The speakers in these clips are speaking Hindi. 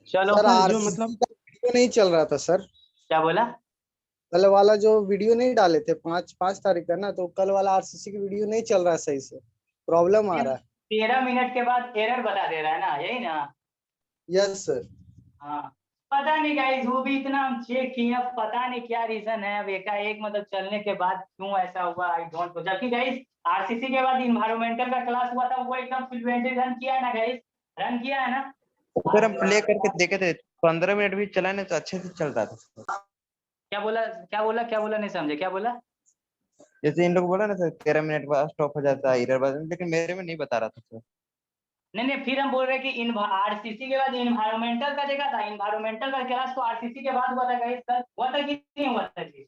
चलो सर जो आरसीसी मतलब का वीडियो नहीं चल रहा था सर। क्या बोला? कल वाला जो वीडियो नहीं डाले थे 5 तारीख का ना, तो कल वाला आरसीसी की वीडियो नहीं चल रहा है सही से, प्रॉब्लम आ रहा है। 13 मिनट के बाद एरर बता दे रहा है ना, यही ना? Yes sir. हाँ, पता नहीं गाइस, वो भी इतना हम चेक किए, अब पता नहीं क्या रीजन है। अब एकाएक मतलब चलने के बाद क्यों ऐसा हुआ, आई डोंट नो। जबकि गाइस आरसीसी के बाद इन्वायरमेंटल का क्लास हुआ था, वो एकदम फ्लुएंटली रन किया है ना गाइस, रन किया है ना। सर हम प्ले करके देखे थे, 15 मिनट भी चलाने तो अच्छे से चल रहा था। क्या बोला, क्या बोला, क्या बोला, नहीं समझे, क्या बोला? जैसे इन लोग बोला ना सर, 13 मिनट बाद स्टॉप हो जाता है एरर बाद, लेकिन मेरे में नहीं बता रहा था सर। नहीं नहीं, फिर हम बोल रहे हैं कि आरसीसी के बाद इन्वायरमेंटल का जगह था, इन्वायरमेंटल का क्लास तो आरसीसी के बाद हुआ था गाइस, सर हुआ था कि नहीं हुआ था जी?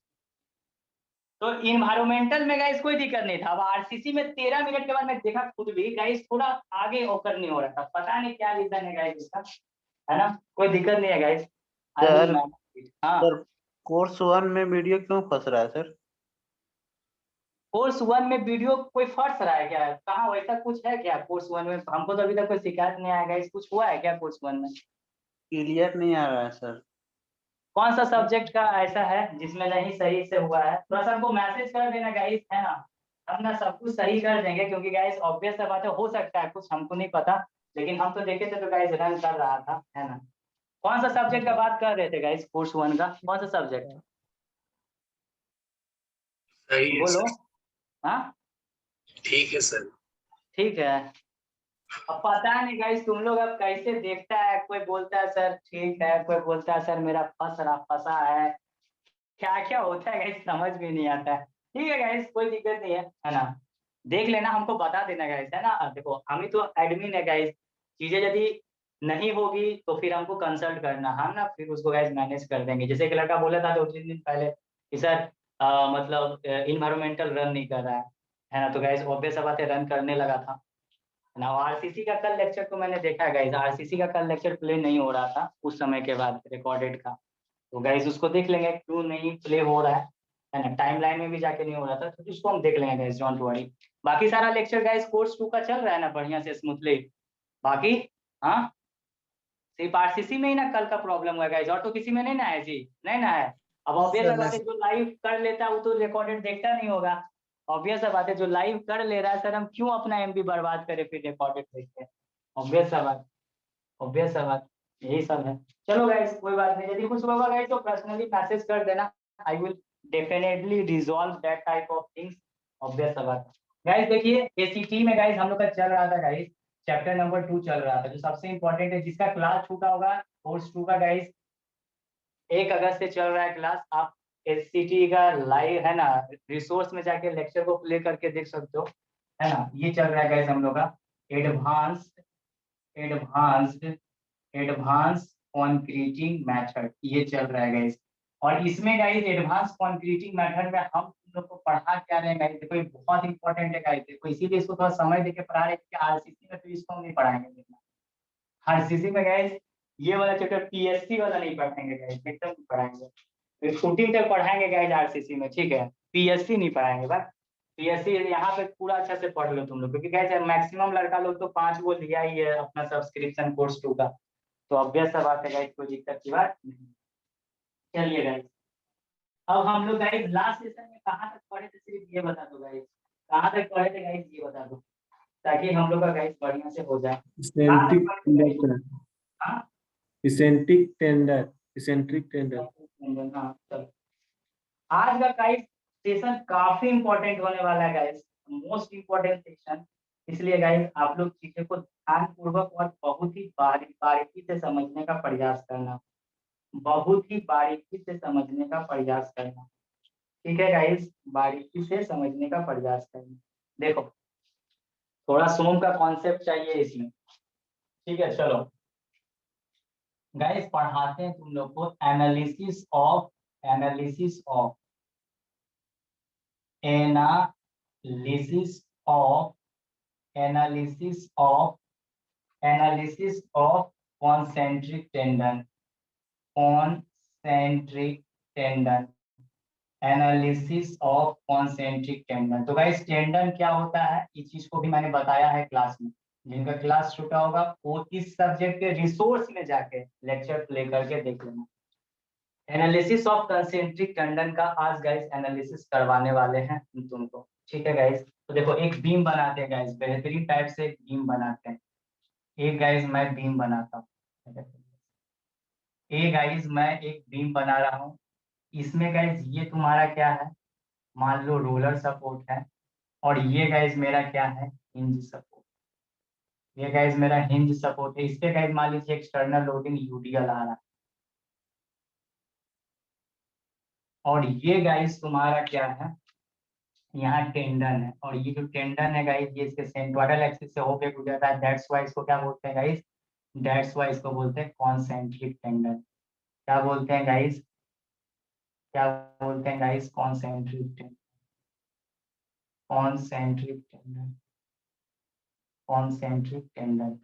तो इन्वायरमेंटल में गाइस कोई दिक्कत नहीं था। अब आरसीसी में 13 मिनट के बाद मैं देखा खुद भी गाइस, थोड़ा आगे ओकर नहीं हो रहा था, पता नहीं क्या रीजन है गाइस इसका, है ना। कोई दिक्कत नहीं है guys, I will sir manage it. हाँ, सर कोर्स 1 में वीडियो क्यों फंस रहा है सर? कोर्स 1 में वीडियो कोई फंस रहा है क्या? कहाँ वैसा कुछ है क्या कोर्स 1 में? हमको तो अभी तक कोई शिकायत नहीं आया गाइस, कुछ हुआ है क्या कोर्स 1 में? क्लियर नहीं आ रहा है सर। कौन सा सब्जेक्ट का ऐसा है जिसमें नहीं सही से हुआ है? थोड़ा सा हमको मैसेज कर देना गाइस, है ना। हम ना सब कुछ सही कर देंगे, क्योंकि गाइस ऑब्वियस सा बात है, हो सकता है कुछ हमको नहीं पता, लेकिन हम तो देखे थे तो गाइस रन कर रहा था, है ना। कौन सा सब्जेक्ट का बात कर रहे थे गाइस, कोर्स 1 का कौन सा सब्जेक्ट? सही है बोलो। सर। हाँ, ठीक है सर। ठीक है। अब पता नहीं गाइस तुम लोग अब कैसे देखता है, कोई बोलता है सर ठीक है, कोई बोलता है सर मेरा फंसा है, क्या क्या होता है गाइस समझ में नहीं आता है। ठीक है गाइस, कोई दिक्कत नहीं है ना। देख लेना, हमको बता देना गाइस, है ना। देखो हम ही तो एडमिन है गाइस, चीजें यदि नहीं होगी तो फिर हमको कंसल्ट करना, हम ना फिर उसको गाइस मैनेज कर देंगे। जैसे एक लड़का बोला था 2-3 दिन पहले कि सर मतलब इन्वायरमेंटल रन नहीं कर रहा है ना। तो गाइस ऑब्वियस बात है, रन करने लगा था ना। आरसीसी का कल लेक्चर को मैंने देखा है गाइस, आरसीसी का कल लेक्चर प्ले नहीं हो रहा था उस समय के बाद रिकॉर्डेड का। तो गाइस उसको देख लेंगे क्यों नहीं प्ले हो रहा है ना। टाइमलाइन में भी जाके नहीं हो रहा था, तो उसको हम देख लेंगे गाइस, डोंट वरी। बाकी सारा लेक्चर गाइस कोर्स 2 का चल रहा है ना बढ़िया से स्मूथली बाकी। हाँ, सिर्फ आरसीसी में ही ना कल का प्रॉब्लम हुआ गाइस, और तो किसी में नहीं ना है जी, नहीं ना है। अब हाँ ऑब्वियस सर, बात है, जो लाइव कर लेता है वो तो रिकॉर्डेड देखता नहीं होगा। ऑब्वियस बात है, जो लाइव कर ले रहा है सर, हम क्यों अपना एमबी बर्बाद करें फिर रिकॉर्डेड देखते हैं। ऑब्वियस सा बात, ऑब्वियस सा बात, यही सब है। चलो गाइस कोई बात नहीं, यदि कुछ होगा गाइस तो पर्सनली मैसेज कर देना, I will definitely resolve that type of things. Obvious सा बात। गाइस देखिए एसीटी में गाइस हम लोग का चल रहा था गाइस, चैप्टर नंबर 2 चल रहा था, जो सबसे इंपॉर्टेंट है, जिसका क्लास छूटा होगा कोर्स 2 का गाइस 1 अगस्त से चल रहा है क्लास। आप एससीटी का लाइव है ना, रिसोर्स में जाके लेक्चर को प्ले करके देख सकते हो, है ना। ये चल रहा है गाइस हम लोग का advanced advanced advance concreting method, ये चल रहा है गाइस। और इसमें गाइस एडवांस कॉन्क्रीटिंग मेथड में हम तुम लोग को पढ़ा क्या रहे हैं गाइस, देखो ये बहुत इंपॉर्टेंट है गाइस, देखो इसीलिए इसको थोड़ा समय देके पढ़ा रहे हैं, कि आरसीसी में तो इसको हम नहीं पढ़ाएंगे। देखना आरसीसी में गाइस ये वाला चैप्टर पीएससी वाला नहीं पढ़ाएंगे गाइस, एकदम नहीं पढ़ाएंगे, शूटिंग तक पढ़ाएंगे गाइस आरसीसी में, ठीक है। पीएससी नहीं पढ़ाएंगे बस। पीएससी यहाँ पे पूरा अच्छा से पढ़ लो तुम लोग, क्योंकि गाइस मैक्सिमम लड़का लोग तो 5 वो लिया ही है अपना सब्सक्रिप्शन कोर्स 2 का। तो ऑब्वियस सा बात है गाइस, कोई दिक्कत की बात नहीं। चलिए गाइस, अब हम लोग गाइस लास्ट सेशन में कहाँ तक पढ़े थे, सिर्फ ये बता दो गाइस, कहाँ तक पढ़े थे गाइस, ये बता दो, ताकि हम लोग का गाइस बढ़िया से हो जाए। कहाँ तक इसेंट्रिक पढ़े थे गाइस? टेंडर, हाँ, इसेंट्रिक टेंडर, इसेंट्रिक टेंडर। हाँ चलो। आज का गाइस सेशन काफी इंपॉर्टेंट होने वाला है गाइस, मोस्ट इंपॉर्टेंट सेशन। इसलिए गाइस आप लोग चीजें को ध्यान पूर्वक और बहुत ही बारीकी से समझने का प्रयास करना, बहुत ही बारीकी से समझने का प्रयास करना, ठीक है गाइस, बारीकी से समझने का प्रयास करना। देखो थोड़ा सोम का कॉन्सेप्ट चाहिए इसमें, ठीक है। चलो गाइस पढ़ाते हैं तुम लोग को analysis of analysis of analysis of analysis of analysis of concentric tendon, concentric tendon, analysis of concentric tendon. तो गाइस टेंडन क्या होता है, इस चीज को भी मैंने बताया है क्लास में, जिनका क्लास छूटा होगा वो इस सब्जेक्ट के रिसोर्स में जाके लेक्चर प्ले करके देख लेना। एनालिसिस ऑफ कंसेंट्रिक टेंडन का आज गाइस एनालिसिस करवाने वाले हैं हम तुमको, ठीक है गाइस। तो देखो एक बीम बनाते हैं गाइस, बेहतरीन टाइप से एक बीम बनाते हैं। एक गाइस मैं बीम बनाता हूँ, एक गाइस मैं एक बीम बना रहा हूँ। इसमें गाइस ये तुम्हारा क्या है, मान लो रोलर सपोर्ट है, और ये गाइस मेरा क्या है, हिंज सपोर्ट। ये गाइस मेरा हिंज सपोर्ट है। इस पे गाइस मान लीजिए एक्सटर्नल लोडिंग यूडीएल आ रहा है, और ये गाइस तुम्हारा क्या है, यहाँ टेंडन है, और ये जो टेंडन है गाइस ये इसके सेंट्रोइडल एक्सिस से होके गुजर रहा है। दैट्स व्हाई इसको क्या बोलते हैं गाइस, दैट्स व्हाई इसको बोलते हैं कॉन्सेंट्रिक टेंडन। क्या बोलते हैं गाइस, क्या बोलते हैं guys, concentric tendon, concentric tendon, concentric tendon,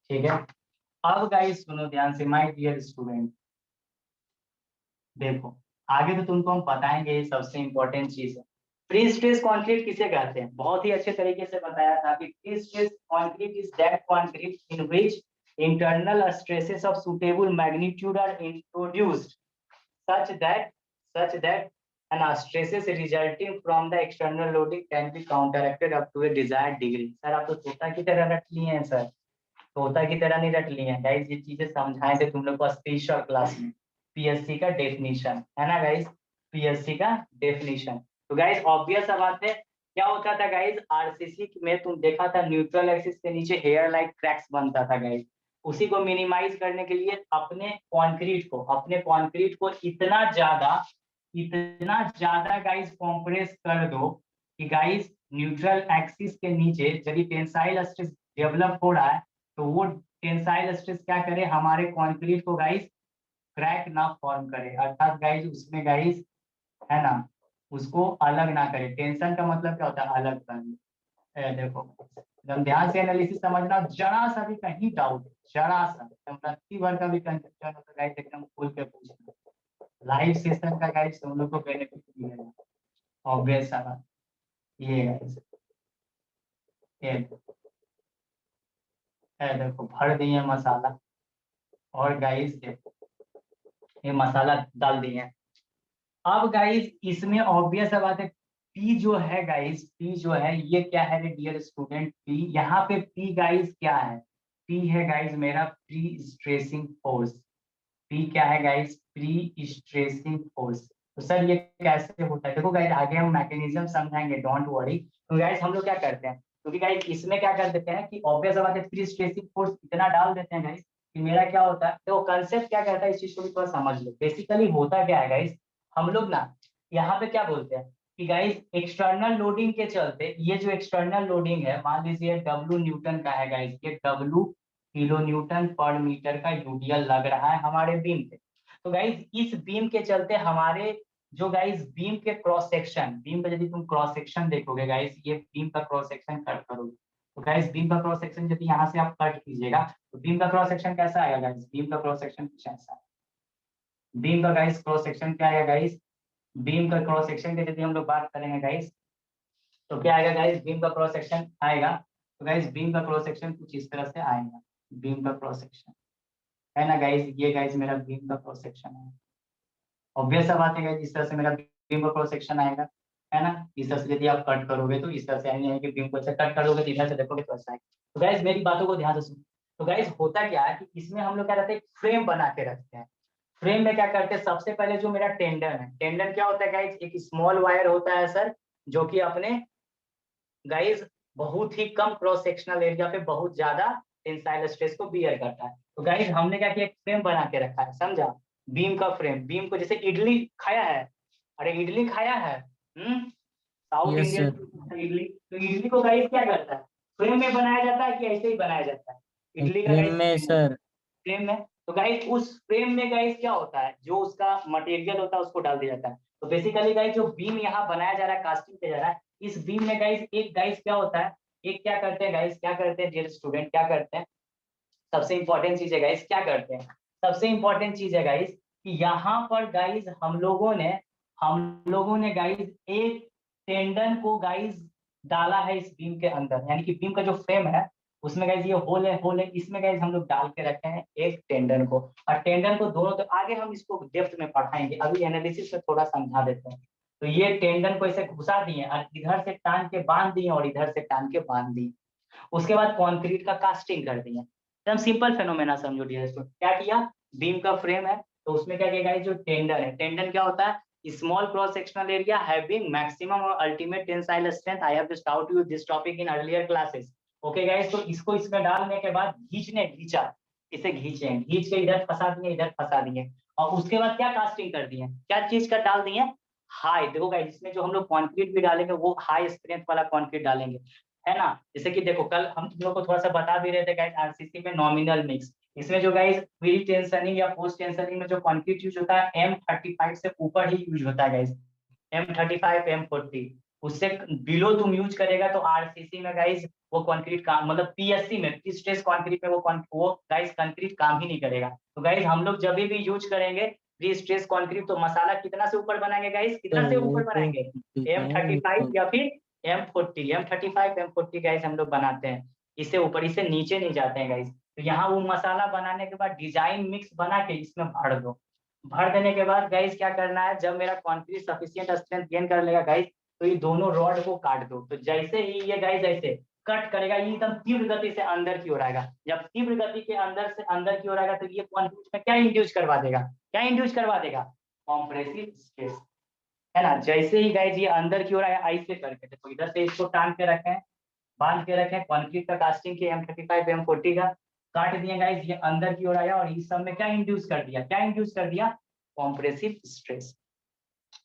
ठीक है। अब गाइस सुनो ध्यान से माय डियर स्टूडेंट, देखो आगे तो तुमको हम बताएंगे, ये सबसे इंपॉर्टेंट चीज है। प्री स्ट्रेस कंक्रीट किसे कहते हैं, बहुत ही अच्छे तरीके से बताया था कि prestress concrete is that concrete in which internal stresses of suitable magnitude are introduced such that and stresses resulting from the external loading can be counteracted up to a desired degree। Sir आप तो तोता की तरह रट लिए हैं सर, तोता की तरह नहीं रट लिए हैं गाइस, ये चीजें समझाए थे तुम लोग को स्पेशल क्लास में। पीएससी का डेफिनेशन है ना गाइस, पीएससी का डेफिनेशन। तो गाइस ऑब्वियस सा बात है, क्या होता था गाइस, आरसीसी में तुम देखा था न्यूट्रल एक्सिस के नीचे हेयर लाइक क्रैक्स बनता था गाइस। उसी को मिनिमाइज करने के लिए अपने कंक्रीट को इतना ज्यादा गाइस कंप्रेस कर दो कि गाइस न्यूट्रल एक्सिस के नीचे यदि टेंसाइल स्ट्रेस डेवलप हो रहा है तो वो टेंसाइल स्ट्रेस क्या करे, हमारे कंक्रीट को गाइस क्रैक ना फॉर्म करे, अर्थात गाइस उसमें गाइस है ना उसको अलग ना करे। टेंशन का मतलब क्या होता है, अलग करना। देखो एकदम ध्यान से एनालिसिस समझना, जरा सा भी कहीं डाउट, जरा सा रत्ती भर का भी कंसेप्शन होता है गाइस, एकदम खुल के पूछना। लाइव सेशन का गाइस तुम लोग को बेनिफिट मिलेगा, ऑब्वियस सा बात। ये गाइस ये देखो भर दिए मसाला, और गाइस देखो ये मसाला डाल दिए। अब गाइस इसमें ऑब्वियस बात है, पी जो है गाइस, पी जो है ये क्या है डियर स्टूडेंट, पी यहाँ पे पी गाइस क्या है, पी है गाइस मेरा प्री स्ट्रेसिंग फोर्स। पी क्या है गाइस, प्री स्ट्रेसिंग फोर्स। तो सर ये कैसे होता है, देखो गाइस आगे हम मैकेनिज्म समझाएंगे, डोंट वरी। तो गाइस हम लोग क्या करते हैं, क्योंकि गाइस इसमें क्या कर देते हैं कि ऑब्वियस बात है प्री स्ट्रेसिंग फोर्स इतना डाल देते हैं गाइस कि मेरा क्या होता है, तो कंसेप्ट क्या कहता है इस चीज को भी थोड़ा समझ लो। बेसिकली होता क्या है गाइस, हम लोग ना यहाँ पे क्या बोलते हैं कि गाइस एक्सटर्नल लोडिंग के चलते, ये जो एक्सटर्नल लोडिंग है मान लीजिए W न्यूटन का है गाइस, ये W किलो न्यूटन पर मीटर का यूडीएल लग रहा है हमारे बीम पे। तो गाइस इस बीम के चलते हमारे जो गाइस बीम के क्रॉस सेक्शन, बीम पे यदि तुम क्रॉस सेक्शन देखोगे गाइस, ये बीम का क्रॉस सेक्शन कट करोगे तो गाइस बीम का क्रॉस सेक्शन यदि यहाँ से आप कट कीजिएगा तो बीम का क्रॉस सेक्शन कैसा आएगा गाइस, बीम का क्रॉस सेक्शन कुछ ऐसा है। बीम का गाइस क्रॉस सेक्शन क्या आएगा गाइस, बीम का क्रॉस सेक्शन की यदि हम लोग बात करेंगे गाइस तो क्या आएगा गाइस, बीम का क्रॉस सेक्शन आएगा। तो गाइस बीम का क्रॉस सेक्शन कुछ इस तरह से आएगा, बीम का क्रॉस सेक्शन है ना गाइस, ये गाइस मेरा बीम का क्रॉस सेक्शन है। ऑब्वियस सा बात है गाइस, इस तरह से मेरा बीम का क्रॉस सेक्शन आएगा, है ना। इस तरह से यदि आप कट करोगे तो इस तरह से आएंगे कि बीम को ऐसे कट करोगे तो इधर से देखोगे तो ऐसा आएगा। तो गाइस मेरी बातों को ध्यान से सुनो। तो गाइस होता क्या है कि इसमें हम लोग क्या रहते हैं, फ्रेम बना के रखते हैं। फ्रेम में क्या करते हैं, सबसे पहले जो मेरा टेंडन है, टेंडन क्या होता है गाइस, एक स्मॉल वायर होता है सर, जो कि अपने गाइस बहुत ही कम क्रॉस सेक्शनल एरिया पे बहुत ज्यादा टेंसाइल स्ट्रेस को बियर करता है। तो गाइस हमने क्या किया, एक फ्रेम बना के रखा है, समझा, बीम का फ्रेम। बीम को जैसे इडली खाया है, अरे इडली खाया है, साउथ इंडियन इडली, तो इडली को गाइस क्या करता है, फ्रेम में बनाया जाता है कि ऐसे ही बनाया जाता है इडली का फ्रेम में सर, फ्रेम में। तो गाइस उस फ्रेम में गाइस क्या होता है, जो उसका मटेरियल होता है उसको डाल दिया जाता है। तो बेसिकली गाइस जो बीम यहाँ बनाया जा रहा है, कास्टिंग किया जा रहा है, इस बीम में गाइस एक गाइस क्या होता है, एक क्या करते हैं गाइस, क्या करते हैं डियर स्टूडेंट, क्या करते हैं, सबसे इंपॉर्टेंट चीज है गाइस, क्या करते हैं, सबसे इंपॉर्टेंट चीज है गाइस कि यहाँ पर गाइस हम लोगों ने गाइस एक टेंडन को गाइस डाला है इस बीम के अंदर, यानी कि बीम का जो फ्रेम है उसमें गाइज ये होल है, इसमें गाइज हम लोग डाल के रखे हैं एक टेंडन को, और टेंडन को दोनों, तो आगे हम इसको डेप्थ में पढ़ाएंगे, अभी एनालिसिस में थोड़ा समझा देते हैं। तो ये टेंडन को ऐसे घुसा दिए और इधर से टान के बांध दिए और इधर से टान के बांध दिए। उसके बाद कंक्रीट का कास्टिंग कर दिए। एकदम सिंपल फेनोमेना समझो डियर स्टूडेंट। क्या किया, बीम का फ्रेम है तो उसमें क्या किया गाइस, जो टेंडन है, टेंडन क्या होता है, small cross sectional area having maximum और ultimate tensile strength. I have just taught you this topic in earlier classes. Okay guys, तो इसको इसमें डालने के बाद घींचा, इसे घींच के इधर फंसा दिए, इधर फंसा दिए, और उसके बाद क्या कास्टिंग कर दिए, क्या चीज का डाल दिए, हाई। देखो गाइस, इसमें जो हम लोग कंक्रीट भी डालेंगे वो हाई स्ट्रेंथ वाला कंक्रीट डालेंगे, है ना। जैसे कि देखो कल हम तुम लोग को थोड़ा सा बता भी रहे थे गाइस, आरसीसी में नॉमिनल मिक्स, इसमें जो गाइस प्री टेंशनिंग या पोस्ट टेंशनिंग में जो कंक्रीट यूज होता है M35 से ऊपर ही यूज होता है गाइस, M35 M40, उससे बिलो तुम यूज करेगा तो आरसीसी में गाइस वो कंक्रीट काम, मतलब पीएससी में प्री स्ट्रेस कंक्रीट में वो गाइस कंक्रीट काम ही नहीं करेगा। तो गाइस हम लोग जब भी यूज करेंगे प्री स्ट्रेस कंक्रीट तो मसाला कितना से ऊपर बनाएंगे गाइस, कितना से ऊपर बनाएंगे, M35 या फिर M35 M40 गाइस हम लोग बनाते हैं, इससे ऊपर, इससे नीचे नहीं जाते हैं गाइस। तो यहाँ वो मसाला बनाने के बाद डिजाइन मिक्स बना के इसमें भर दो। भर देने के बाद गाइस क्या करना है, जब मेरा कंक्रीट सफिशिएंट स्ट्रेंथ गेन कर लेगा गाइस, तो ये दोनों रॉड को काट दो। तो जैसे ही ये गाइस ऐसे कट करेगा, ये एकदम तीव्र गति से अंदर की ओर आएगा। जब तीव्र गति के अंदर से अंदर की ओर आएगा तो ये कंक्रीट में क्या इंड्यूस करवा देगा, क्या इंड्यूस करवा देगा, कंप्रेसिव स्ट्रेस, है ना। जैसे ही गाइस ये अंदर की ओर आया, ऐसे करके देखो, इधर से इसको टांग के रखे हैं, बांध के रखे, कंक्रीट का कास्टिंग के M35 M40 का काट दिए गाइस, ये अंदर की ओर आया और इस सब में क्या इंड्यूस कर दिया, क्या इंड्यूस कर दिया, कंप्रेसिव स्ट्रेस।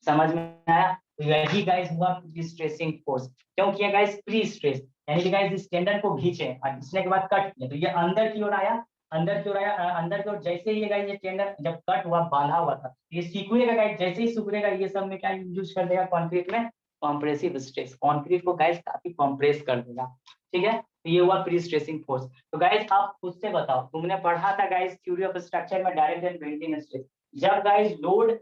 समझ में आया। तो यही गाइस हुआ प्री स्ट्रेसिंग फोर्स। क्यों किया गाइस, प्री स्ट्रेस, यानी कि गाइस इस टेंडन को खींचे और खींचने के बाद कट किया, तो ये अंदर की ओर आया, अंदर की ओर आया, अंदर की ओर जैसे ही गाइस ये टेंडन जब कट हुआ, बांधा हुआ था, ये सिकुड़ेगा गाइस, जैसे ही सिकुड़ेगा ये सब में क्या यूज कर देगा, कंक्रीट में कंप्रेसिव स्ट्रेस, कंक्रीट को गाइस काफी कंप्रेस कर देगा। ठीक है, तो ये हुआ प्री स्ट्रेसिंग फोर्स। तो गाइस आप खुद से बताओ, तुमने पढ़ा था गाइस थ्योरी ऑफ स्ट्रक्चर में डायरेक्ट एंड बेंडिंग स्ट्रेस, जब गाइस लोड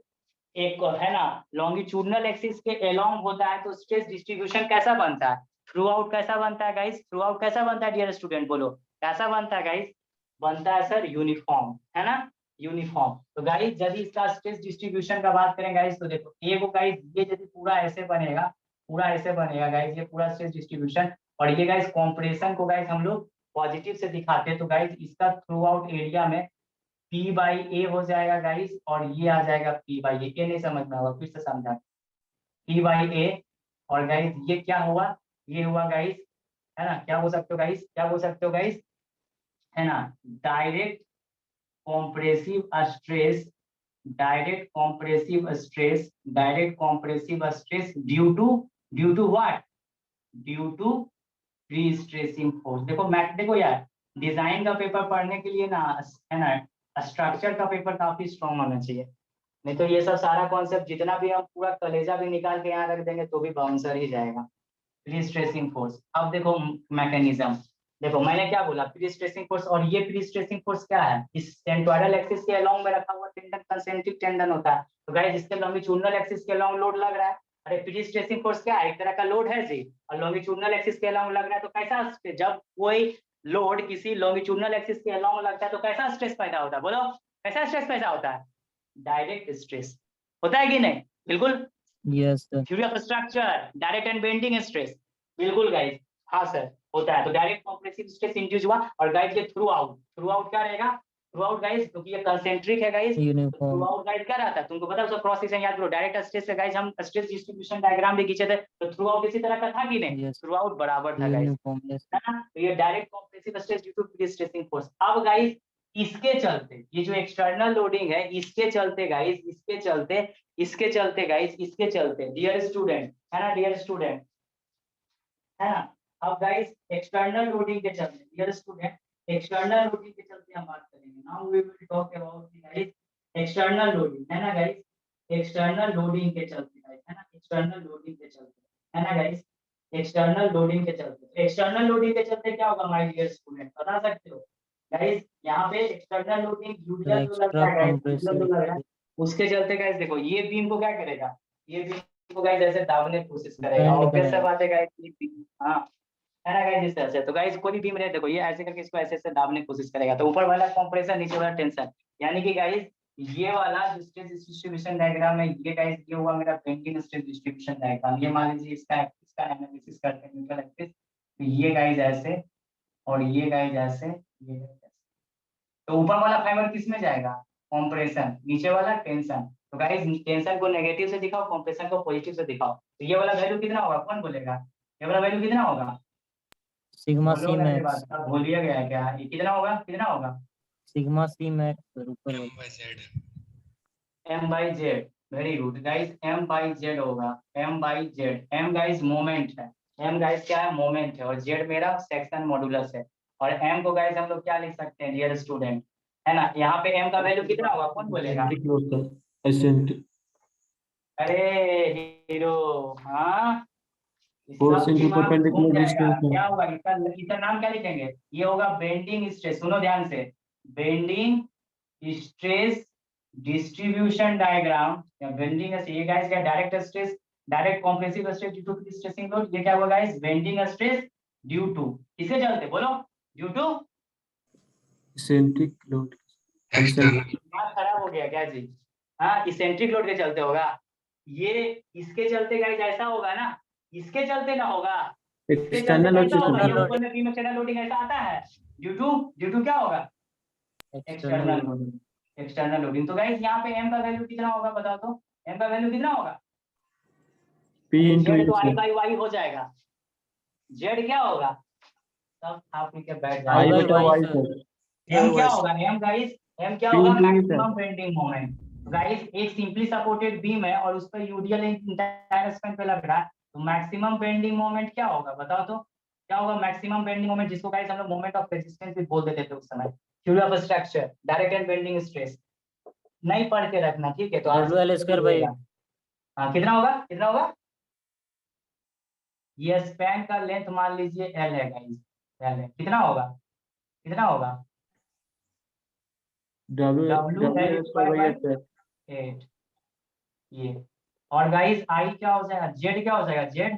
एक है ना लॉन्गिट्यूडनल एक्सिस के अलोंग होता है तो स्ट्रेस डिस्ट्रीब्यूशन कैसा बनता है, थ्रू आउट कैसा बनता है गाइस, थ्रू आउट कैसा बनता है डियर स्टूडेंट, बोलो कैसा बनता है गाइस, बनता है सर यूनिफॉर्म, है ना, यूनिफॉर्म। तो गाइस जब इसका स्ट्रेस डिस्ट्रीब्यूशन का बात करें गाइस, तो देखो ये वो गाइस, ये यदि पूरा ऐसे बनेगा, पूरा ऐसे बनेगा गाइस, ये पूरा स्ट्रेस डिस्ट्रीब्यूशन, और ये गाइस कॉम्प्रेशन को गाइस हम लोग पॉजिटिव से दिखाते हैं, तो गाइस इसका थ्रू आउट एरिया में P/A हो जाएगा गाइस, और ये आ जाएगा P/A, ये नहीं समझ में आएगा, फिर से समझा, P/A, और गाइस ये क्या हुआ, ये हुआ गाइस, है ना, क्या बोल सकते हो गाइस, क्या बोल सकते हो गाइस, है ना, direct compressive stress, direct compressive stress, direct compressive stress due to what, due to prestressing force. देखो यार, डिजाइन का पेपर पढ़ने के लिए ना, है ना, स्ट्रक्चर का पेपर काफी स्ट्रॉन्ग होना चाहिए, नहीं तो ये सब सारा कॉन्सेप्ट जितना भी हम पूरा कलेजा भी निकाल के यहाँ रख देंगे तो भी बाउंसर ही जाएगा। प्री स्ट्रेसिंग फोर्स, अब देखो मैकेनिज्म, देखो मैंने क्या बोला, प्री स्ट्रेसिंग फोर्स, और ये प्री स्ट्रेसिंग फोर्स क्या है, इस सेंट्रोइडल एक्सिस के अलोंग में रखा हुआ टेंडन कंसेंट्रिक टेंडन होता है, तो गाइस इसके लॉन्गिट्यूडनल एक्सिस के अलोंग लोड लग रहा है। अरे प्री स्ट्रेसिंग फोर्स क्या है, एक तरह का लोड है जी, और लॉन्गिट्यूडनल एक्सिस के अलोंग लग रहा है, तो कैसा, जब कोई लोड किसी लॉन्गिट्यूडनल एक्सिस के अलोंग लगता है तो कैसा स्ट्रेस पैदा होता है, बोलो कैसा स्ट्रेस पैदा होता है, डायरेक्ट स्ट्रेस होता है कि नहीं, बिल्कुल, yes sir. Theory of structure, direct and bending stress, बिल्कुल गाइस, हाँ सर होता है। तो डायरेक्ट कॉम्प्रेसिव स्ट्रेस इंड्यूस हुआ, और गाइस ये थ्रू आउट क्या रहेगा, थ्रू आउट गाइस, क्योंकि ये कंसेंट्रिक है guys, uniform. Through out guys क्या रहता है, तुमको पता है उसका क्रॉस सेक्शन याद करो, डायरेक्ट स्ट्रेस से गाइस हम स्ट्रेस डिस्ट्रीब्यूशन डायग्राम भी खींचे थे, तो थ्रू आउट इसी तरह का था कि नहीं, यस थ्रू आउट बराबर था गाइस, यूनिफॉर्म। यस है ना। तो ये direct compressive stress due to prestressing force. अब गाइस इसके चलते, ये जो एक्सटर्नल लोडिंग है, इसके चलते गाइस, इसके चलते डियर स्टूडेंट, है ना, डियर स्टूडेंट, है ना। अब गाइस एक्सटर्नल लोडिंग के चलते, डियर स्टूडेंट, एक्सटर्नल लोडिंग के चलते हम बात करेंगे, now we will talk about guys external loading, है ना गाइस, एक्सटर्नल लोडिंग के चलते गाइस, है ना, एक्सटर्नल लोडिंग के चलते, है ना गाइस, एक्सटर्नल लोडिंग के चलते, एक्सटर्नल लोडिंग के चलते क्या होगा माय डियर स्टूडेंट, बता सकते हो गाइस, यहाँ पे एक्सटर्नल लोडिंग यूजुअल जो लगता है गाइस, यूजुअल जो लग रहा है, उसके चलते गाइस देखो ये बीम को क्या करेगा, ये बीम को गाइस ऐसे दाबने की कोशिश करेगा, Bend ऑब्वियस सा करेगा। बात है गाइस, हाँ है ना गाइस, इस तरह से। तो गाइस कोई भी बीम रहे, देखो ये ऐसे करके इसको ऐसे ऐसे दाबने की कोशिश करेगा, तो ऊपर वाला कंप्रेशन, नीचे वाला टेंशन, यानी कि गाइस ये वाला जो स्ट्रेस डिस्ट्रीब्यूशन डायग्राम है, ये गाइस ये हुआ मेरा बेंडिंग स्ट्रेस डिस्ट्रीब्यूशन डायग्राम। ये मान लीजिए इसका एनालिसिस करते हैं न्यूट्रल एक्सिस, तो ये गाइस ऐसे, और ये गाइस ऐसे, ये गाइस ऐसे। तो ऊपर वाला फाइबर किस में जाएगा? कंप्रेशन, नीचे वाला टेंशन। तो गाइस टेंशन को नेगेटिव से दिखाओ, कंप्रेशन को पॉजिटिव से दिखाओ, तो ये वाला वैल्यू कितना होगा, कौन बोलेगा? ये वाला वैल्यू कितना होगा? सिग्मा बोलो सी ना, ये मैक्स, बात अब भूलिया गया है क्या? ये कितना होगा, कितना होगा? सिग्मा सी मैक्स सर, ऊपर M वाला। by Z. m by z, very good guys, m by z होगा, m by z। m guys moment है, m गाइस क्या है? मोमेंट है, और z मेरा सेक्शन मॉडुलस है। और m को गाइस हम लोग क्या लिख सकते हैं डियर स्टूडेंट, है ना? यहाँ पे m का वैल्यू कितना होगा, कौन बोलेगा? Eccentric load का eccentric अरे हीरो, हाँ force सब into दिमाग perpendicular घूम जाएगा। distance क्या है। होगा इसका? इसका नाम क्या लिखेंगे? ये होगा बेंडिंग स्ट्रेस। सुनो ध्यान से, बेंडिंग स्ट्रेस डिस्ट्रीब्यूशन डायग्राम या बेंडिंग, ये गाइस क्या? Direct stress, direct compressive stress due to stressing load. ये क्या हुआ guys? Bending stress due to, किसके चलते? बोलो, due to. Eccentric load External. दिमाग खराब हो गया क्या जी? हाँ, इसेंट्रिक लोड के चलते होगा। ये इसके चलते गाइस ऐसा होगा ना, इसके चलते ना होगा, इसके चलते external load कैसा से होगा? ये चलता है। ऊपर में बीम एक्सटर्नल लोडिंग ऐसा आता है, ड्यू टू क्या होगा? External loading, external loading. तो गाइस यहाँ पे m का वैल्यू कितना होगा बताओ तो? m का वैल्यू कितना होगा? P into z तो A i से by y हो जाएगा, z क्या होगा? सब आप के बैठ I I by जाएगा। बटा Y Y sir. Sir. m क्या होगा? m गाइस, m क्या P होगा? into E maximum sir. Bending moment. Guys एक सिंपली सपोर्टेड बीम है और उस पर यूडीएल इंटायर स्पैन पे लग रहा है, तो मैक्सिमम बेंडिंग मोमेंट क्या होगा बताओ तो? क्या होगा मैक्सिमम बेंडिंग मोमेंट, जिसको गाइस हम लोग मोमेंट ऑफ रेजिस्टेंस भी बोल देते थे उस समय। Theory of structure, direct and bending stress नहीं पढ़ के रखना, ठीक है? तो WL स्क्वायर बाई हाँ, कितना होगा, कितना होगा? ये स्पैन का लेंथ मान लीजिए एल है गाइस, एल है, कितना होगा, कितना होगा? W W W L square square by by 8, ये। और गाइस आई क्या हो जाएगा? जेड क्या हो जाएगा? Z,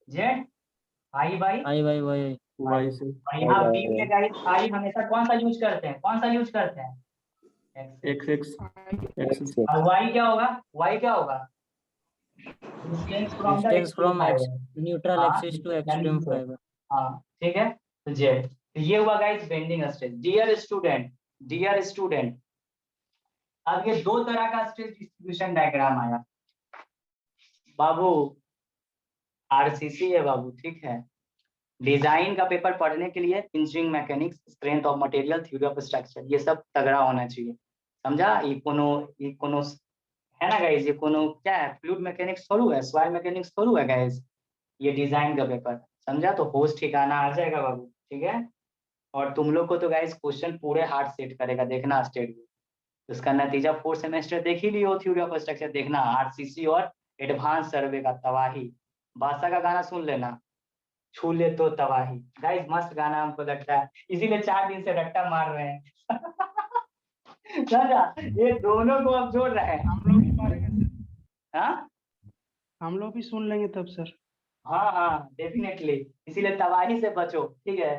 Z I by, I by Y। Y से। और यहाँ बी में गाइस आई हमेशा कौन सा यूज करते हैं, कौन सा यूज करते हैं? X। X X और वाई क्या होगा? वाई क्या होगा? Distance from the distance extreme from fibre. Neutral हाँ, एक्सिस टू यानी एक्सट्रीम कि फाइबर। हाँ ठीक है, तो जेड। तो ये हुआ guys bending stress. Dear student, dear student, अब ये दो तरह का स्ट्रेस डिस्ट्रीब्यूशन डायग्राम आया बाबू, आरसीसी है बाबू, ठीक है? डिजाइन का पेपर पढ़ने के लिए engineering mechanics, strength of material, theory of structure, ये सब तगड़ा होना चाहिए, समझा? ये कोनो है ना गाइस, ये कोनो क्या है? फ्लूइड मैकेनिक्स थोड़ा है, सॉइल मैकेनिक्स थोड़ा है गाइस, ये डिजाइन का पेपर, समझा? तो होश ठिकाना आ जाएगा बाबू, ठीक है? और तुम लोग को तो गाइस क्वेश्चन पूरे हार्ड सेट करेगा, देखना स्टेट व्यू, उसका नतीजा 4 सेमेस्टर देख ही लियो, थ्योरी ऑफ स्ट्रक्चर देखना, आरसीसी और एडवांस सर्वे का तबाही। बादशाह का गाना सुन लेना, छू ले तो तबाही। गाइस मस्त गाना हमको लगता है, इसीलिए 4 दिन से रट्टा मार रहे हैं। समझा? ये दोनों को अब जोड़ रहे हैं। हम लोग भी पढ़ेंगे, हाँ हम लोग भी सुन लेंगे तब सर। हाँ हाँ डेफिनेटली, इसीलिए तबाही से बचो, ठीक है?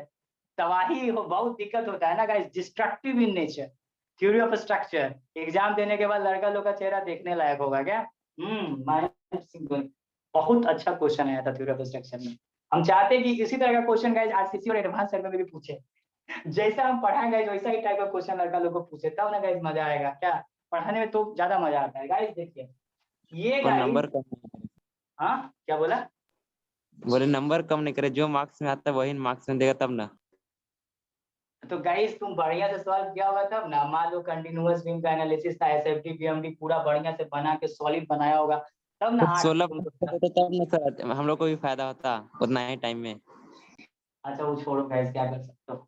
तबाही बहुत दिक्कत होता है ना guys, destructive in nature. Theory of structure exam देने के बाद लड़का लोग का चेहरा देखने लायक होगा क्या? बहुत अच्छा क्वेश्चन आया था थ्योरी ऑफ स्ट्रक्चर में। हम चाहते हैं कि इसी तरह का क्वेश्चन गाइस आरसीसी और एडवांस सर्वे में भी पूछे, जैसा हम पढ़ाएंगे वैसा ही टाइप का क्वेश्चन लड़का लोग को पूछे, तब ना गाइस मजा आएगा। क्या पढ़ाने में तो ज्यादा मजा आता है गाइस। देखिए ये नंबर गाइस, कम, हाँ क्या बोला? बोले नंबर कम नहीं करे, जो मार्क्स में आता है वही मार्क्स में देगा तब ना। तो गाइस तुम बढ़िया से सॉल्व किया होगा तब ना, मान लो कंटिन्यूअस बीम का एनालिसिस था, एसएफटी बीएमडी पूरा बढ़िया से बना के सॉलिड बनाया होगा तब ना 8 16 तुमको। तब ना सर हम लोग को भी फायदा होता उतना ही टाइम में। अच्छा वो छोड़ो गाइस, क्या कर सकते हो?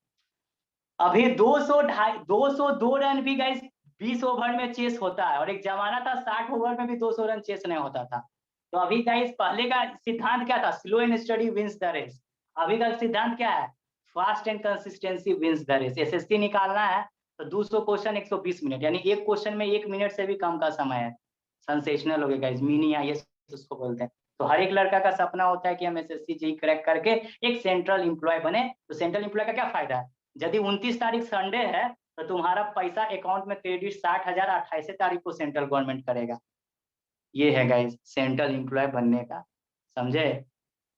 अभी 202 रन भी गाइस 20 ओवर में चेस होता है, और एक जमाना था 60 ओवर में भी 200 रन चेस नहीं होता था। तो अभी गाइस पहले का सिद्धांत क्या था? Slow and steady wins the race. अभी का सिद्धांत क्या है? Fast and consistency wins the race. SSC निकालना है तो 200 क्वेश्चन 120 मिनट, यानी एक क्वेश्चन में 1 मिनट से भी कम का समय है। सेंसेशनल हो गया गाइस, मिनी आईएएस उसको बोलते हैं। तो हर एक लड़का का सपना होता है कि हम एसएससी जेईई क्रैक करके एक सेंट्रल एम्प्लॉय बने। तो सेंट्रल एम्प्लॉय का क्या फायदा है, यदि 29 तारीख संडे है तो तुम्हारा पैसा अकाउंट में क्रेडिट 60,000 28 तारीख को सेंट्रल गवर्नमेंट करेगा। ये है गाइस सेंट्रल एम्प्लॉय बनने का, समझे।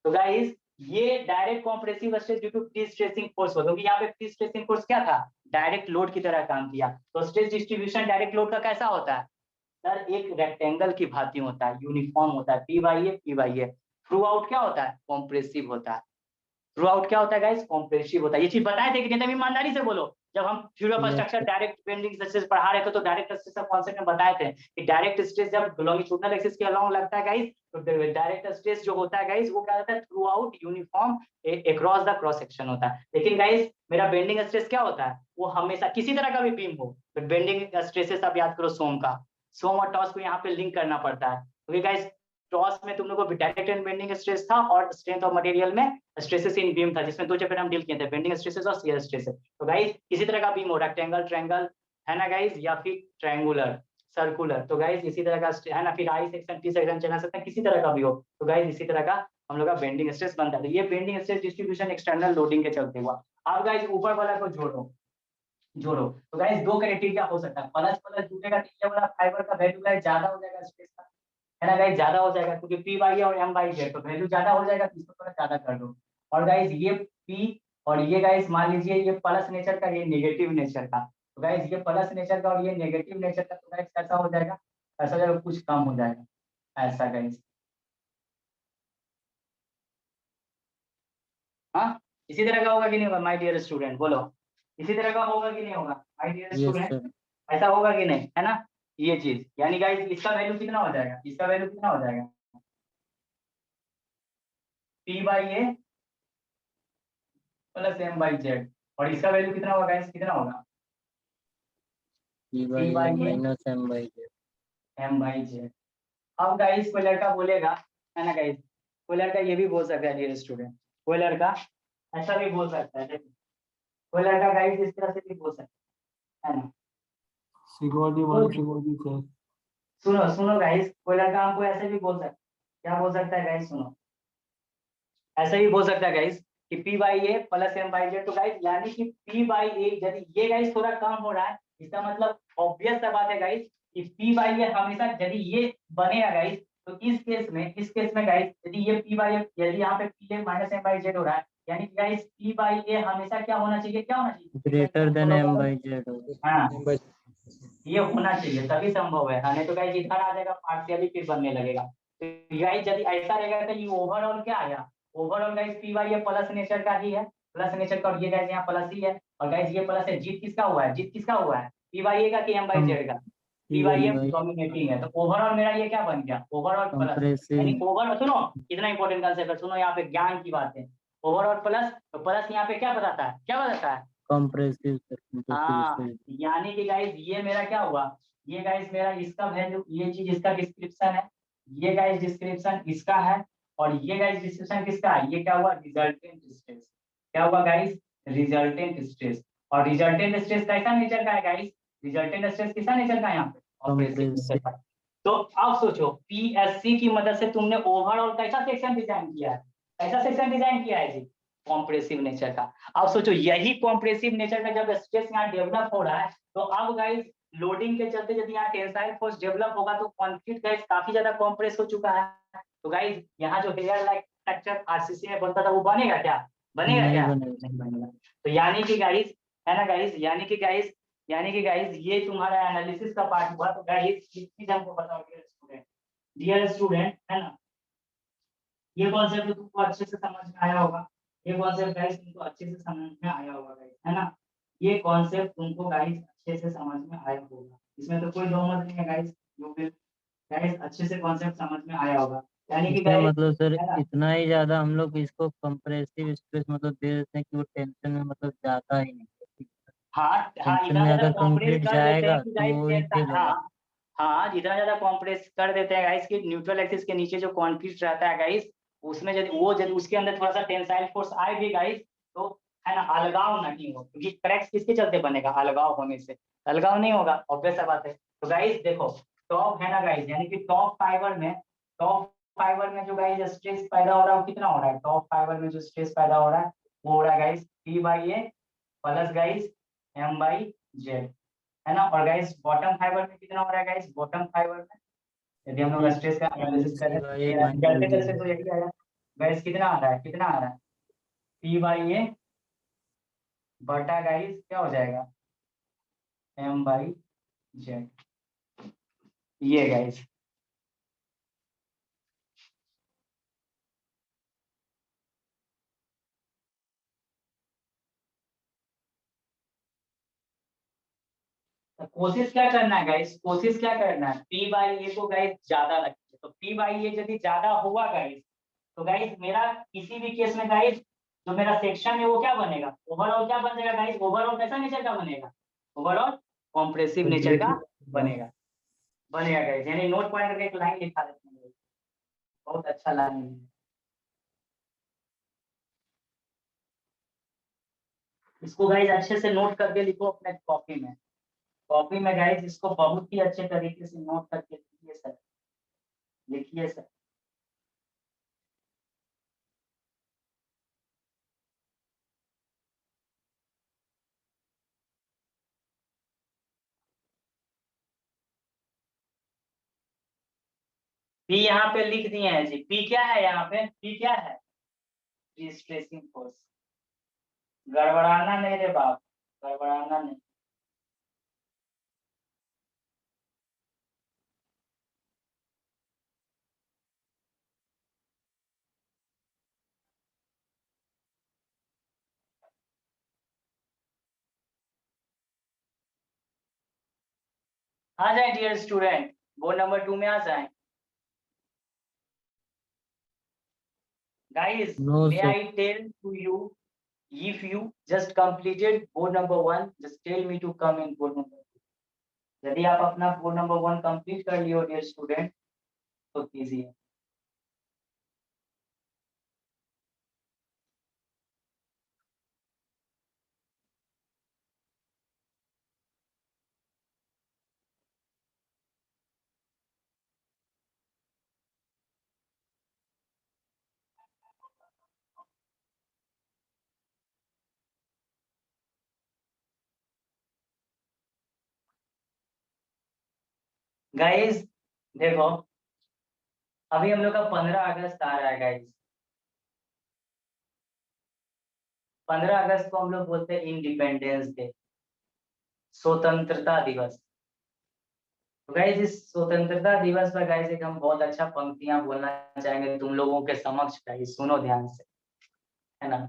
तो गाइस ये direct compressive stress due to prestressing force होगा, क्योंकि यहाँ पे प्री स्ट्रेसिंग फोर्स क्या था, डायरेक्ट लोड की तरह काम किया। तो स्ट्रेस डिस्ट्रीब्यूशन डायरेक्ट लोड का कैसा होता है सर, एक रेक्टेंगल की भांति होता है, यूनिफॉर्म होता है, P by A. Through out क्या होता है, कॉम्प्रेसिव होता है। थ्रू आउट क्या होता है गाइस, कॉम्प्रेसिव होता है। ये चीज बताए थे कि नहीं, ईमानदारी से बोलो। जब हम theory of structure direct bending stress पढ़ा रहे थे तो डायरेक्ट स्ट्रेस का कॉन्सेप्ट में बताए थे कि डायरेक्ट स्ट्रेस जब लॉन्गिट्यूडिनल एक्सिस के अलोंग लगता है गाइस, तो डायरेक्ट स्ट्रेस जो होता है गाइस वो क्या होता है, through out uniform across the cross section होता है। लेकिन गाइस मेरा बेंडिंग स्ट्रेस क्या होता है, वो हमेशा किसी तरह का भी बीम हो, तो बेंडिंग स्ट्रेसेस आप याद करो सोम का, सोम और टॉस को यहाँ पे लिंक करना पड़ता है, क्योंकि गाइस टॉस में तुम लोगों को डायरेक्ट एंड बेंडिंग स्ट्रेस था और स्ट्रेंथ ऑफ मटेरियल में स्ट्रेसेस इन बीम था, जिसमें 2 चैप्टर हम डील किए थे, बेंडिंग स्ट्रेसेस और शियर स्ट्रेसेस। तो गाइस किसी तरह का बीम हो, रेक्टेंगल, ट्रायंगल है ना गाइस, या फिर ट्रायंगुलर, सर्कुलर, तो गाइस इसी तरह का है ना, फिर आई सेक्शन टी सेक्शन चला सकता है, किसी तरह का भी हो, तो गाइस इसी तरह का हम लोग का बेंडिंग स्ट्रेस बनता है। तो ये bending stress distribution external loading के चलते हुआ। अब गाइस ऊपर वाला को जोड़ो तो गाइस 2 क्राइटेरिया हो सकता है, प्लस प्लस जुड़ेगा तो ये वाला फाइबर का वैल्यू गाइस ज्यादा हो जाएगा स्ट्रेस का, है ना गाइस, ज्यादा हो जाएगा, क्योंकि पी बाई ए और एम बाई जे, तो वैल्यू ज्यादा हो जाएगा, तो इसको थोड़ा ज्यादा कर दो। और गाइस ये पी और ये गाइस मान लीजिए ये प्लस नेचर का, ये नेगेटिव नेचर का, तो गाइस ये प्लस नेचर का और ये नेगेटिव नेचर का, तो गाइस कैसा हो जाएगा, ऐसा हो जाएगा, कुछ कम हो जाएगा, ऐसा गाइस। हाँ इसी तरह का होगा कि नहीं होगा माय डियर स्टूडेंट, बोलो इसी तरह का होगा कि नहीं होगा my dear yes student, sir. ऐसा होगा कि नहीं, है ना। ये चीज यानी गाइस इसका वैल्यू कितना हो जाएगा, इसका वैल्यू कितना हो जाएगा, P by A plus M by Z, और इसका वैल्यू कितना होगा गाइस, कितना होगा, P by A minus M by Z. M by Z. अब गाइस कोई लड़का बोलेगा, है ना गाइस, कोई लड़का ये भी बोल सकता है डियर स्टूडेंट, कोई लड़का ऐसा भी बोल सकता है, देखो कोई लड़का गाइस इस तरह से भी बोल सकता है ना, sigma D minus sigma D sir. सुनो गाइस, कोई लड़का हमको ऐसे भी बोल सकता है, क्या बोल सकता है गाइस, सुनो ऐसे भी बोल सकता है गाइस कि P by A plus M by Z, तो गाइस यानी कि पी बाई ए यदि ये गाइस थोड़ा कम हो रहा है, इसका मतलब ऑब्वियस सा बात है गाइस कि पी बाई ए हमेशा यदि ये बनेगा गाइस, तो इस केस में गाइस यदि ये पी बाई ए, यदि यहाँ पे P A minus M by Z हो रहा है, यानी कि गाइस पी बाई ए हमेशा क्या होना चाहिए, क्या होना चाहिए, greater than M by Z. हाँ ये होना चाहिए, तभी संभव है, नहीं तो गाइस इधर आ जाएगा पार्शियली फिर बनने लगेगा। तो गाइस यदि ऐसा रहेगा तो ये ओवरऑल क्या आया, overall guys P by A plus nature का ही है, प्लस नेचर का, और ये गाइस यहाँ प्लस ही है, और गाइस ये प्लस है, जीत किसका हुआ है, जीत किसका हुआ है, पी बाई ए का कि एम बाई जेड का, पी बाई ए डोमिनेटिंग है, तो ओवरऑल मेरा ये क्या बन गया, ओवरऑल प्लस, यानी ओवरऑल, सुनो कितना इंपॉर्टेंट कंसेप्ट है, सुनो यहाँ पे ज्ञान की बात है, ओवरऑल प्लस, तो प्लस यहाँ पे क्या बताता है, क्या बताता है, कंप्रेसिव सर। हाँ यानी कि गाइस ये मेरा क्या हुआ, ये गाइस मेरा इसका वैल्यू, ये चीज इसका डिस्क्रिप्शन है, ये गाइस डिस्क्रिप्शन इसका है, और ये गाइस डिस्क्रिप्शन किसका है, ये क्या हुआ, रिजल्टेंट स्ट्रेस, क्या हुआ गाइस, रिजल्टेंट स्ट्रेस। और रिजल्टेंट स्ट्रेस कैसा नेचर का है गाइस, रिजल्टेंट स्ट्रेस किसा नेचर का है यहाँ पे, ऑपरेसिव नेचर का। तो अब सोचो पीएससी की मदद से तुमने ओवरऑल कैसा सेक्शन डिजाइन किया है, कैसा सेक्शन डिजाइन किया है जी, कॉम्प्रेसिव नेचर का। अब सोचो यही कॉम्प्रेसिव नेचर का जब स्ट्रेस यहाँ डेवलप हो रहा है, तो अब गाइस लोडिंग के चलते यदि यहाँ टेंसाइल फोर्स डेवलप होगा तो कंक्रीट गाइस काफी ज्यादा कॉम्प्रेस हो चुका है, तो गाइस यहाँ जो हेयर लाइक स्ट्रक्चर आरसीसी में बनता था वो बनेगा क्या, बनेगा क्या, नहीं बनेगा। तो यानी कि गाइस, है ना गाइस, यानी कि गाइस ये तुम्हारा एनालिसिस का पार्ट हुआ। तो गाइस इस चीज हमको बताओ डियर स्टूडेंट, है ना, ये कॉन्सेप्ट तुमको अच्छे से समझ में आया होगा, ये कॉन्सेप्ट गाइस तुमको अच्छे से समझ में आया होगा गाइस, है ना, ये कॉन्सेप्ट तुमको गाइस अच्छे से समझ में आया होगा, इसमें तो कोई दो मत नहीं है गाइस, जो भी गाइस अच्छे से कॉन्सेप्ट समझ में आया होगा। यानी कि गाइस मतलब सर इतना ही ज्यादा हम लोग इसको कंप्रेसिव स्ट्रेस मतलब दे देते हैं कि वो टेंशन में मतलब जाता ही नहीं। हाँ टेंशन में अगर कंक्रीट जाएगा तो वो ही फेल होगा। हाँ जितना ज्यादा कॉम्प्रेस कर देते हैं गाइस कि न्यूट्रल एक्सिस के नीचे जो कंक्रीट रहता है गाइस, उसमें यदि उसके अंदर थोड़ा सा टेंसाइल फोर्स आए भी गाइस, तो है ना अलगाव नहीं हो, क्योंकि क्रैक्स किसके चलते बनेगा, अलगाव होने से, अलगाव नहीं होगा, ऑब्वियस सा बात है। तो गाइस देखो टॉप है ना गाइस, यानी कि टॉप फाइबर फाइबर में जो गाइस स्ट्रेस पैदा हो रहा है वो कितना हो रहा है, टॉप फाइबर में जो स्ट्रेस पैदा हो रहा है वो हो रहा है guys P by A plus guys M by Z, है ना। और गाइस बॉटम फाइबर में कितना हो रहा है गाइस, बॉटम फाइबर में यदि हम लोग स्ट्रेस का एनालिसिस करें कैलकुलेट करते तो यही आएगा गाइस, कितना आ रहा है, कितना आ रहा है P बाई ए बटा गाइस क्या हो जाएगा M बाई जेड, ये गाइस। तो कोशिश क्या करना है गाइस, कोशिश क्या करना है, P बाई ए को गाइस ज्यादा रखिए, तो P बाई ए यदि ज्यादा हुआ गाइस तो गाइस मेरा किसी भी केस में गाइस जो मेरा सेक्शन है वो क्या बनेगा, ओवरऑल क्या बन जाएगा गाइस, ओवरऑल कैसा नेचर का बनेगा, ओवरऑल कॉम्प्रेसिव नेचर का बनेगा गाइस। यानी नोट पॉइंट करके एक लाइन लिखा देते हैं, बहुत अच्छा लाइन है। इसको गाइस अच्छे से नोट करके लिखो अपने कॉपी में, कॉपी में गाइस इसको बहुत ही अच्छे तरीके से नोट करके लिखिए सर, लिखिए सर। पी यहाँ पे लिख दिए हैं जी, पी क्या है यहाँ पे, पी क्या है, स्ट्रेसिंग फोर्स। गड़बड़ाना नहीं रे बाप, गड़बड़ाना नहीं। आ जाए डियर स्टूडेंट, बोर्ड नंबर 2 में आ जाए guys। No, may sir. I tell to you, if you just completed board number 1 just tell me to come in board number 2। यदि आप अपना बोर्ड नंबर 1 कंप्लीट कर लियो डियर स्टूडेंट तो कीजिए। गाइस देखो अभी हम लोग का 15 अगस्त आ रहा है गाइस, 15 अगस्त को हम लोग बोलते हैं इंडिपेंडेंस डे, स्वतंत्रता दिवस। तो गाइस इस स्वतंत्रता दिवस पर गाइस एक हम बहुत अच्छा पंक्तियां बोलना चाहेंगे तुम लोगों के समक्ष गाइस, सुनो ध्यान से, है ना।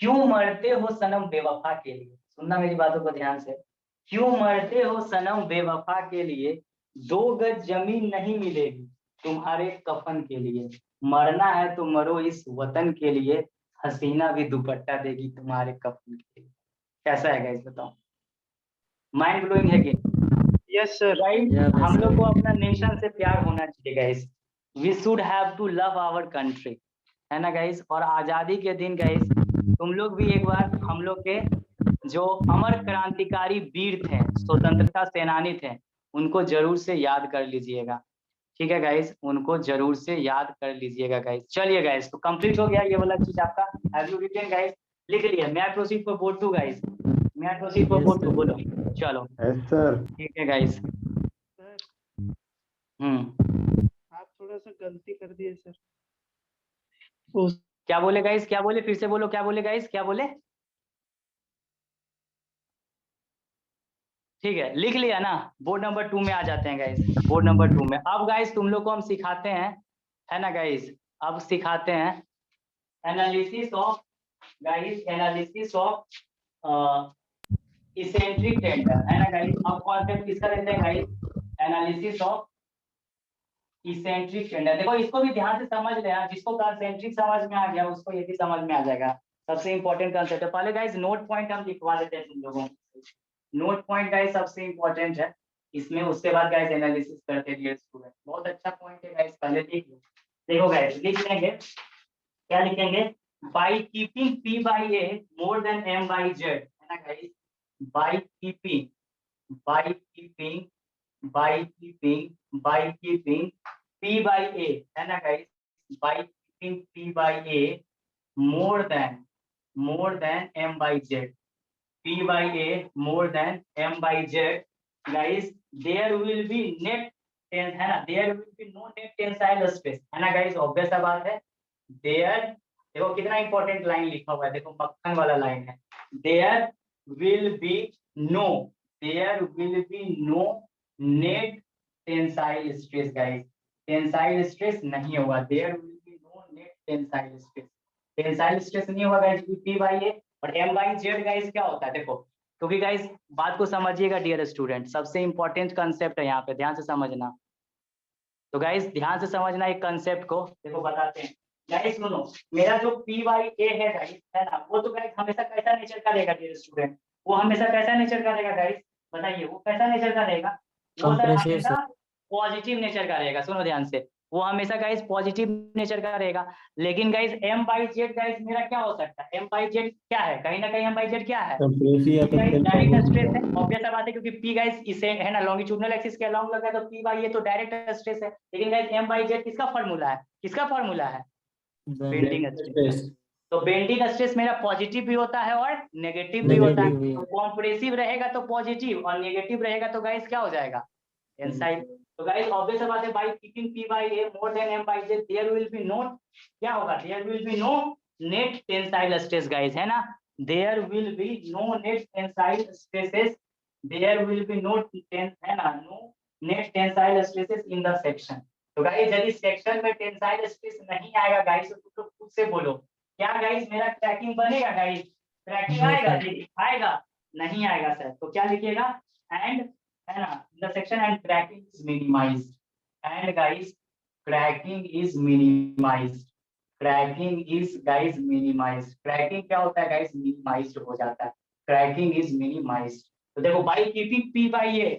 क्यों मरते हो सनम बेवफा के लिए, सुनना मेरी बातों को ध्यान से। क्यों मरते हो सनम बेवफा के लिए, 2 गज जमीन नहीं मिलेगी तुम्हारे कफन के लिए, मरना है तो मरो इस वतन के लिए, हसीना भी दुपट्टा देगी तुम्हारे कफन के लिए। कैसा है गाइस बताओ, माइंड ब्लोइंग है कि यस सर। राइट। Yeah, हम लोग sir. को अपना नेशन से प्यार होना चाहिए guys, we should have to love our country, है ना गाइस। और आजादी के दिन गाइस तुम लोग भी एक बार हम लोग के जो अमर क्रांतिकारी वीर थे, स्वतंत्रता सेनानी थे, उनको जरूर से याद कर लीजिएगा, ठीक है गाइस, उनको जरूर से याद कर लीजिएगा गाइस। चलिए गाइस तो कंप्लीट हो गया ये वाला चीज आपका, हैव यू रिटन गाइस, लिख लिया। मैं प्रोसीड फॉर बोर्ड 2 गाइस, मैं proceed for Yes, board 2 sir. बोलो, चलो सर ठीक है गाइस। सर आप थोड़ा सा गलती कर दिए सर। उस क्या बोले गाइस, क्या बोले, फिर से बोलो, क्या बोले गाइस, क्या बोले। ठीक है लिख लिया ना, बोर्ड नंबर 2 में आ जाते हैं गाइस, बोर्ड नंबर 2 में। अब गाइस तुम लोग को हम सिखाते हैं, है ना गाइस, अब सिखाते हैं analysis of guys, analysis of eccentric tendon, है ना गाइस। अब कॉन्सेप्ट किसका लेते हैं guys, analysis of eccentric tender. देखो इसको भी ध्यान से समझ लेना, जिसको कंसेंट्रिक समझ में आ गया उसको ये भी समझ में आ जाएगा। सबसे इंपॉर्टेंट कंसेप्ट है। पहले गाइस नोट पॉइंट हम लिखवा देते हैं तुम लोगों को, नोट पॉइंट गाइस सबसे इंपॉर्टेंट है इसमें, उसके बाद गाइस एनालिसिस करते हैं स्टूडेंट। बहुत अच्छा पॉइंट है गाइस, पहले लिख लो। देखो गाइस लिख लेंगे, क्या लिखेंगे, bye keeping P by A more than M by Z, है ना guys. Bye keeping P by A, है ना guys, by keeping P by A more than M by Z. P by A more than M by Z, guys, there will be net tense है ना, there will be no net tensile stress है ना guys, ऑब्वियस सा बात है। there देखो कितना इंपॉर्टेंट लाइन लिखा हुआ है, देखो मक्खन वाला लाइन है, there will be no net tensile stress guys, tensile stress नहीं होगा, there will be no net tensile stress, tensile stress नहीं होगा गाइस P by A। और M by Z गाइस क्या होता है, देखो क्योंकि गाइस बात को समझिएगा डियर स्टूडेंट, सबसे इंपॉर्टेंट कंसेप्ट है यहाँ पे, ध्यान से समझना। तो गाइस ध्यान से समझना एक कंसेप्ट को, देखो बताते हैं गाइस, सुनो मेरा जो P by A है गाइस है ना, वो तो गाइस हमेशा कैसा नेचर का रहेगा डियर स्टूडेंट, वो हमेशा कैसा नेचर का रहेगा गाइस, बताइए वो कैसा नेचर का रहेगा, वो सर हमेशा पॉजिटिव नेचर का रहेगा। सुनो ध्यान से, वो हमेशा गाइस पॉजिटिव नेचर का रहेगा। लेकिन guys M by Z guys मेरा क्या हो सकता है, M by Z क्या है, कहीं ना कहीं M by Z क्या है, डायरेक्ट स्ट्रेस है, ऑब्वियस बात है, क्योंकि P गाइस इसे है ना लॉन्गिट्यूडनल एक्सिस के अलोंग लगा है, तो P by A तो डायरेक्ट स्ट्रेस है। लेकिन गाइस M by Z किसका फार्मूला है, किसका फार्मूला है, बेंडिंग स्ट्रेस। तो बेंडिंग स्ट्रेस मेरा पॉजिटिव भी होता है और नेगेटिव भी होता है, तो कॉम्प्रेसिव रहेगा तो पॉजिटिव और नेगेटिव रहेगा तो गाइस क्या हो जाएगा, टेंसाइल। तो गाइस ऑब्वियस बात है, by keeping P by A more than M by Z there will be no, क्या होगा, there will be no net tensile stress guys, है ना, there will be no net tensile stresses, there will be no tense है ना, no net tensile stresses in the section. तो गाइस यदि सेक्शन में टेंसाइल स्ट्रेस नहीं आएगा गाइस, तो तुम लोग खुद से बोलो क्या गाइस मेरा क्रैकिंग बनेगा गाइस, क्रैकिंग आएगा, आएगा नहीं आएगा सर, तो क्या लिखिएगा, एंड है ना the section and cracking is minimised, and guys cracking is minimised, cracking is guys minimised, cracking क्या होता है गाइस, मिनिमाइज्ड हो जाता है, क्रैकिंग इज मिनिमाइज्ड। तो देखो by keeping P by A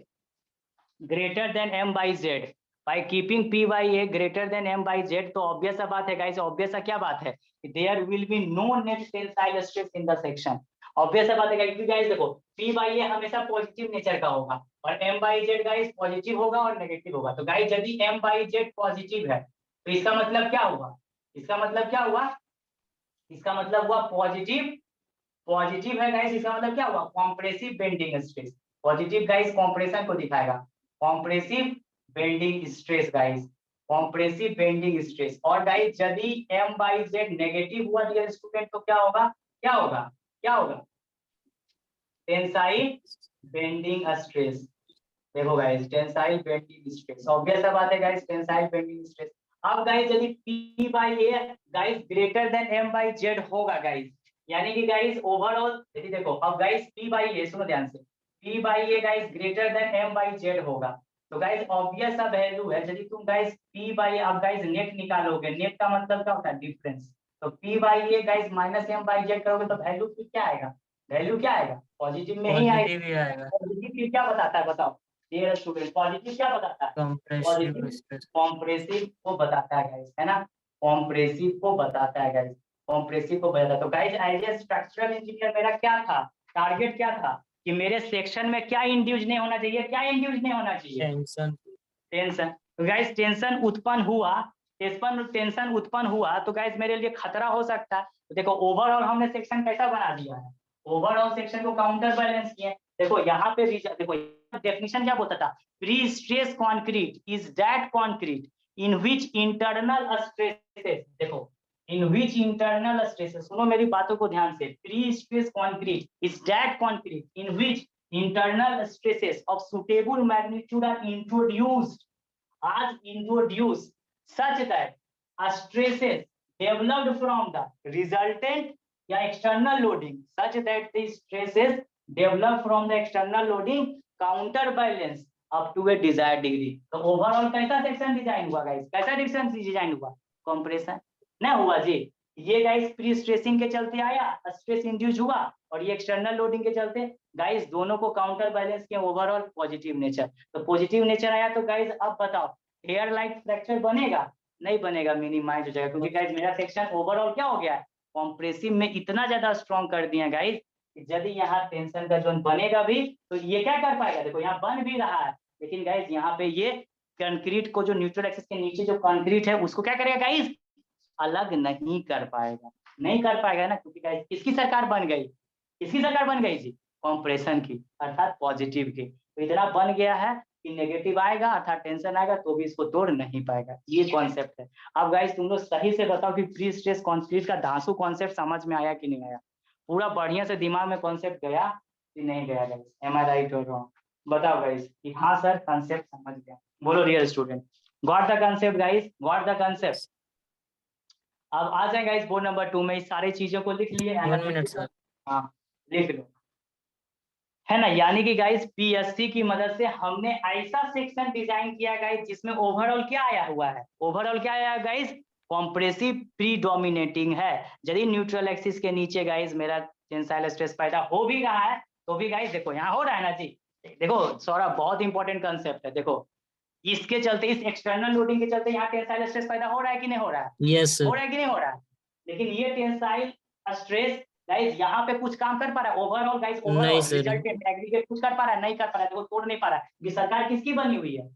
greater than M by Z, by keeping P by A greater than M by Z, तो ऑब्वियस सा बात है गाइस, ऑब्वियस सा क्या बात है, there will be no net tensile stress in the section, obvious सा बात है क्योंकि गाइस देखो P by A हमेशा पॉजिटिव नेचर का होगा और M by Z guys positive होगा और नेगेटिव होगा। तो गाइस यदि M by Z पॉजिटिव है तो इसका मतलब क्या हुआ, इसका मतलब क्या हुआ, इसका मतलब हुआ पॉजिटिव है गाइस, इसका मतलब क्या हुआ, compressive bending stress, positive guys compression को दिखाएगा, compressive bending stress guys, compressive bending stress. और गाइस यदि M by Z नेगेटिव हुआ डियर स्टूडेंट तो क्या होगा, क्या होगा, क्या होगा, टेंसाइल बेंडिंग स्ट्रेस। देखो guys tensile bending stress, obvious सा बात है गाइस, टेंसाइल बेंडिंग स्ट्रेस। अब गाइस यदि P by A guys greater than M by Z होगा गाइस, यानी कि गाइस ओवरऑल यदि देखो अब गाइस P by A, सुनो ध्यान से, P by A guys greater than M by Z होगा, तो गाइस ऑब्वियस सा वैल्यू है, यदि तुम गाइस P by A अब गाइस नेट निकालोगे, नेट का मतलब क्या होता है, डिफरेंस, तो P by A guys minus M by Z करोगे तो वैल्यू क्या आएगा, वैल्यू क्या आएगा, पॉजिटिव में ही आएगा। पॉजिटिव क्या बताता है बताओ डियर स्टूडेंट, पॉजिटिव क्या बताता है, कॉम्प्रेसिव को बताता है गाइस, है ना, कॉम्प्रेसिव को बताता है गाइस, कॉम्प्रेसिव को बताता है। तो guys as a structural engineer मेरा क्या था, टारगेट क्या था कि मेरे सेक्शन में क्या इंड्यूस नहीं होना चाहिए, क्या इंड्यूस नहीं होना चाहिए, टेंशन। तो गाइस टेंशन उत्पन्न हुआ तो गाइस मेरे लिए खतरा हो सकता है। तो देखो ओवरऑल हमने सेक्शन कैसा बना दिया है, ओवरऑल सेक्शन को काउंटर बैलेंस किया। देखो यहाँ पे देखो डेफिनेशन क्या बोलता था, pre stress concrete is that concrete in which internal stresses, देखो इन व्हिच इंटरनल स्ट्रेसेस, सुनो मेरी बातों को ध्यान से, pre stress concrete is that concrete in which internal stresses of suitable magnitude are introduced such that stresses developed from the resultant या external loading such that the stresses developed from the external loading counterbalance up to a desired degree। तो ओवरऑल कैसा सेक्शन डिजाइन हुआ गाइस, कैसा सेक्शन डिजाइन हुआ, कंप्रेशन ना हुआ जी, ये गाइस प्री स्ट्रेसिंग के चलते आया, स्ट्रेस इंड्यूस हुआ, और ये एक्सटर्नल लोडिंग के चलते गाइस दोनों को काउंटर बैलेंस किया, ओवरऑल पॉजिटिव नेचर। तो पॉजिटिव नेचर आया तो गाइस अब बताओ हेयर लाइक फ्रैक्चर बनेगा, नहीं बनेगा, मिनिमाइज हो जाएगा, क्योंकि गाइस मेरा सेक्शन ओवरऑल क्या हो गया है, कॉम्प्रेसिव में इतना ज्यादा स्ट्रॉन्ग कर दिया गाइस, यदि यहाँ टेंशन का जोन बनेगा भी तो ये क्या कर पाएगा, देखो यहाँ बन भी रहा है, लेकिन गाइस यहाँ पे ये कंक्रीट को जो न्यूट्रल एक्सिस के नीचे जो कंक्रीट है उसको क्या करेगा गाइस, अलग नहीं कर पाएगा, नहीं कर पाएगा ना, क्योंकि गाइस किसकी सरकार बन गई, किसकी सरकार बन गई जी, कंप्रेशन की, अर्थात पॉजिटिव की। तो इतना बन गया है कि नेगेटिव आएगा अर्थात टेंशन आएगा तो भी इसको तोड़ नहीं पाएगा, ये कॉन्सेप्ट है। अब गाइस तुम लोग सही से बताओ कि प्री स्ट्रेस कॉन्क्रीट का धांसू कॉन्सेप्ट समझ में आया कि नहीं आया, पूरा बढ़िया से दिमाग में कॉन्सेप्ट गया कि नहीं गया गाइस, एम आई राइट और रॉन्ग, बताओ गाइस कि हाँ सर कॉन्सेप्ट समझ गया, बोलो real student, got the concept guys, got the concept. अब आ जाए गाइस बोर्ड नंबर 2 में, इस सारी चीजों को लिख लिए, 1 मिनट सर। हाँ लिख लो, है ना, यानी कि गाइस पीएससी की मदद से हमने ऐसा सेक्शन डिजाइन किया गाइस जिसमें ओवरऑल क्या आया हुआ है, ओवरऑल क्या आया है गाइस, कॉम्प्रेसिव प्रीडोमिनेटिंग है। यदि न्यूट्रल एक्सिस के नीचे गाइस मेरा टेंसाइल स्ट्रेस पैदा हो भी रहा है तो भी गाइस देखो यहाँ हो रहा है ना जी, देखो सौरभ बहुत इंपॉर्टेंट कंसेप्ट है, देखो इसके चलते, इस एक्सटर्नल लोडिंग के चलते यहाँ टेंसाइल स्ट्रेस पैदा हो रहा है कि नहीं हो रहा है, यस हो सर। रहा है कि नहीं हो रहा है, लेकिन ये टेंसाइल स्ट्रेस गाइस यहाँ पे कुछ काम कर पा रहा है ओवरऑल गाइस, नहीं ओवरऑल सर। रिजल्टेंट एग्रीगेट कुछ कर पा रहा है, नहीं कर पा रहा है, देखो तोड़ नहीं पा रहा है, ये सरकार किसकी बनी हुई है,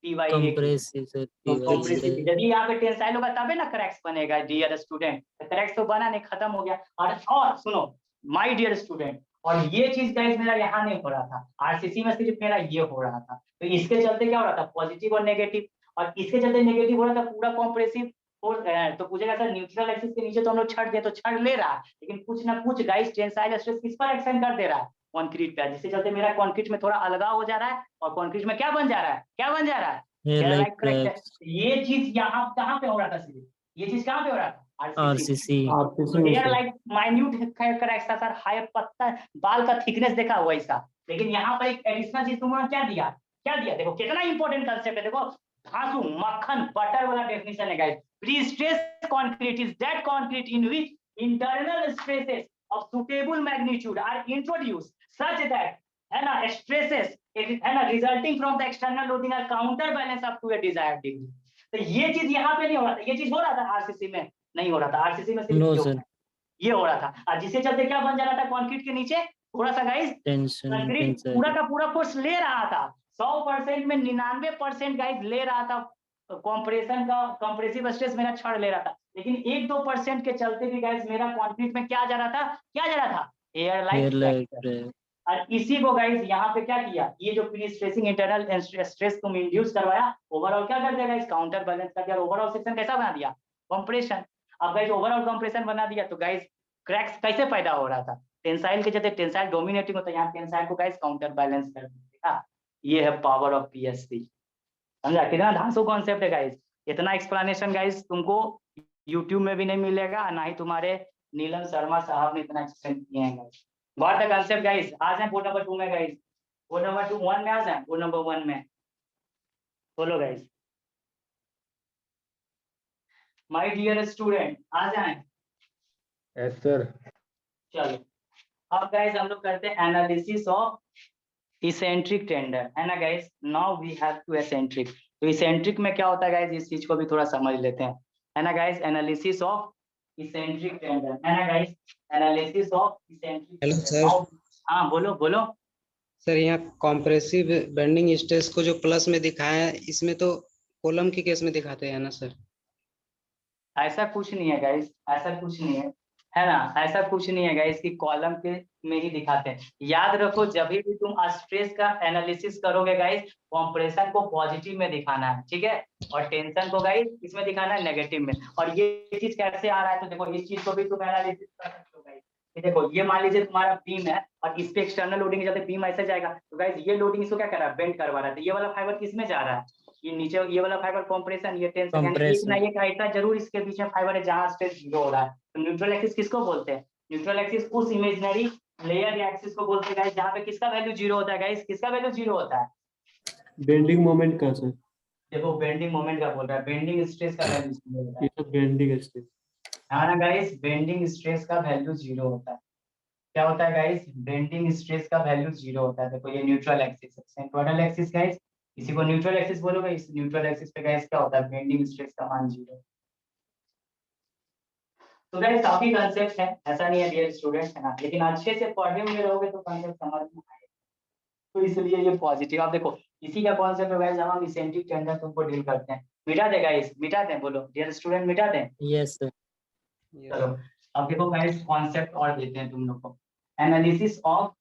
पीवाईए की, कंप्रेसिव सर। कंप्रेसिव। यदि यहाँ पे टेंसाइल होगा तबे ना क्रैक्स बनेगा डियर स्टूडेंट, क्रैक्स तो बना नहीं, खत्म हो गया। और सुनो माय डियर स्टूडेंट, और ये चीज गाइस मेरा यहाँ नहीं हो रहा था, आरसीसी में सिर्फ मेरा ये हो रहा था, तो इसके चलते क्या हो रहा था, पॉजिटिव और नेगेटिव, और इसके चलते नेगेटिव हो रहा था पूरा कॉम्प्रेसिव। और तो पूछेगा सर न्यूट्रल एक्सिस के नीचे तो हम लोग छड़ दे, तो छड़ ले रहा है, लेकिन कुछ ना कुछ गाइस टेंसाइल स्ट्रेस किस पर एक्शन कर दे रहा है, कंक्रीट पे, जिसके चलते मेरा कंक्रीट में थोड़ा अलगाव हो जा रहा है, और कंक्रीट में क्या बन जा रहा है, क्या बन जा रहा है, लाइक करेक्ट है। ये चीज यहाँ कहाँ पे हो रहा था सिर्फ, ये चीज कहाँ पे हो रहा था, आरसीसी। आरसीसी में सर। लाइक माइन्यूट क्रैक्स था सर, हाई पत्ता बाल का थिकनेस देखा वैसा, लेकिन यहाँ पर एक एडिशनल चीज तुमने क्या दिया, क्या दिया, देखो कितना इंपॉर्टेंट कंसेप्ट है, देखो धांसू मक्खन बटर वाला डेफिनेशन है guys, prestress concrete is that concrete in which internal stresses of suitable magnitude are introduced such that, है ना, स्ट्रेसेस है ना resulting from the external loading are counterbalance up to a desired degree. तो ये चीज यहाँ पे नहीं हो रहा था, ये चीज हो रहा था आरसीसी में, नहीं हो रहा था, आरसीसी में सिर्फ नो ये हो सर। रहा था, ये हो रहा था, और जिसके चलते क्या बन जा रहा था कंक्रीट के नीचे थोड़ा सा गाइस, टेंशन कंक्रीट पूरा का पूरा फोर्स ले रहा था, 100% में 99% गाइस ले रहा था कॉम्प्रेशन का, कंप्रेसिव स्ट्रेस मेरा छड़ ले रहा था, लेकिन 1-2% के चलते भी गाइस मेरा कंक्रीट में क्या जा रहा था, क्या जा रहा था, एयर लाइक। और इसी को गाइस यहाँ पे क्या किया, ये जो प्री स्ट्रेसिंग इंटरनल स्ट्रेस तुम इंड्यूस करवाया, ओवरऑल क्या कर दिया गाइस, काउंटर बैलेंस कर दिया, ओवरऑल सेक्शन कैसा बना दिया, कंप्रेशन। अब गाइस ओवरऑल कंप्रेशन बना दिया तो गाइस क्रैक्स कैसे पैदा हो रहा था, टेंसाइल के चलते, टेंसाइल डोमिनेटिंग होता है, यहाँ टेंसाइल को गाइस काउंटर बैलेंस कर दिया। ये है पावर ऑफ पीएससी, समझा, कितना धांसू कॉन्सेप्ट है गाइस, इतना एक्सप्लेनेशन गाइस तुमको यूट्यूब में भी नहीं मिलेगा, ना ही तुम्हारे नीलम शर्मा साहब ने इतना एक्सप्लेन किए हैं guys. What the concept guys, आ जाए बोर्ड नंबर 2 में गाइस, बोर्ड नंबर 1 में आ जाए, बोर्ड नंबर 1 में बोलो गाइस, माय डियर स्टूडेंट आ जाए। Yes sir. चलो अब गाइस हम लोग करते हैं एनालिसिस ऑफ इसेंट्रिक टेंडर, है ना guys, now we have to eccentric. तो इसेंट्रिक में क्या होता है गाइस, इस चीज को भी थोड़ा समझ लेते हैं, है ना guys, analysis of eccentric tendon, है ना guys, analysis of eccentric. Hello sir. हाँ बोलो बोलो। सर यहाँ कॉम्प्रेसिव बेंडिंग स्ट्रेस को जो प्लस में दिखाया है, इसमें तो कॉलम के केस में दिखाते हैं ना सर। ऐसा कुछ नहीं है गाइस, ऐसा कुछ नहीं है ना, ऐसा कुछ नहीं है गाइस कि कॉलम के में ही दिखाते हैं। याद रखो जब भी तुम स्ट्रेस का एनालिसिस करोगे गाइस, कंप्रेशन को पॉजिटिव में दिखाना है, ठीक है, और टेंशन को गाइस किसमें दिखाना है, नेगेटिव में। और ये चीज कैसे आ रहा है, तो देखो इस चीज को भी तुम एनालिसिस कर सकते हो गाइस। देखो ये मान लीजिए तुम्हारा बीम है और इस पे एक्सटर्नल लोडिंग के चलते बीम ऐसे जाएगा, तो गाइस ये लोडिंग इसको क्या कर रहा है, बेंड करवा रहा है, तो ये वाला फाइबर किसमें जा रहा है, ये नीचे, ये वाला फाइबर कंप्रेशन, ये टेंशन, यानी एक ना एक ऐसा जरूर इसके बीच में फाइबर है जहां स्ट्रेस जीरो हो रहा है। तो न्यूट्रल एक्सिस किसको बोलते हैं, न्यूट्रल एक्सिस उस इमेजिनरी लेयर या एक्सिस को बोलते हैं गाइस जहां पे किसका वैल्यू जीरो होता है गाइस, किसका वैल्यू जीरो होता है, बेंडिंग मोमेंट का सर। देखो बेंडिंग मोमेंट का बोल रहा है, बेंडिंग स्ट्रेस का वैल्यू जीरो होता है, ये तो बेंडिंग स्ट्रेस। हाँ ना गाइस, बेंडिंग स्ट्रेस का वैल्यू जीरो होता है। क्या होता है गाइस, बेंडिंग स्ट्रेस का वैल्यू जीरो होता है। देखो ये न्यूट्रल एक्सिस है, सेंट्रोइडल एक्सिस गाइस, इसी को न्यूट्रल एक्सिस बोलोगे, इस न्यूट्रल एक्सिस पे गाइस क्या होता है, बेंडिंग स्ट्रेस का मान जीरो। तो गाइस काफी कांसेप्ट है, ऐसा नहीं है डियर स्टूडेंट, है ना, लेकिन अच्छे से पढ़ने में रहोगे तो कांसेप्ट समझ में आएगा, तो इसलिए ये पॉजिटिव। आप देखो इसी का कॉन्सेप्ट है गाइस, हम इसेंट्रिक टेंडन तुमको डील करते हैं। मिटा दे गाइस, मिटा दें, बोलो डियर स्टूडेंट मिटा दें। Yes sir. चलो अब देखो गाइस कॉन्सेप्ट और देते हैं तुम लोग को। एनालिसिस ऑफ,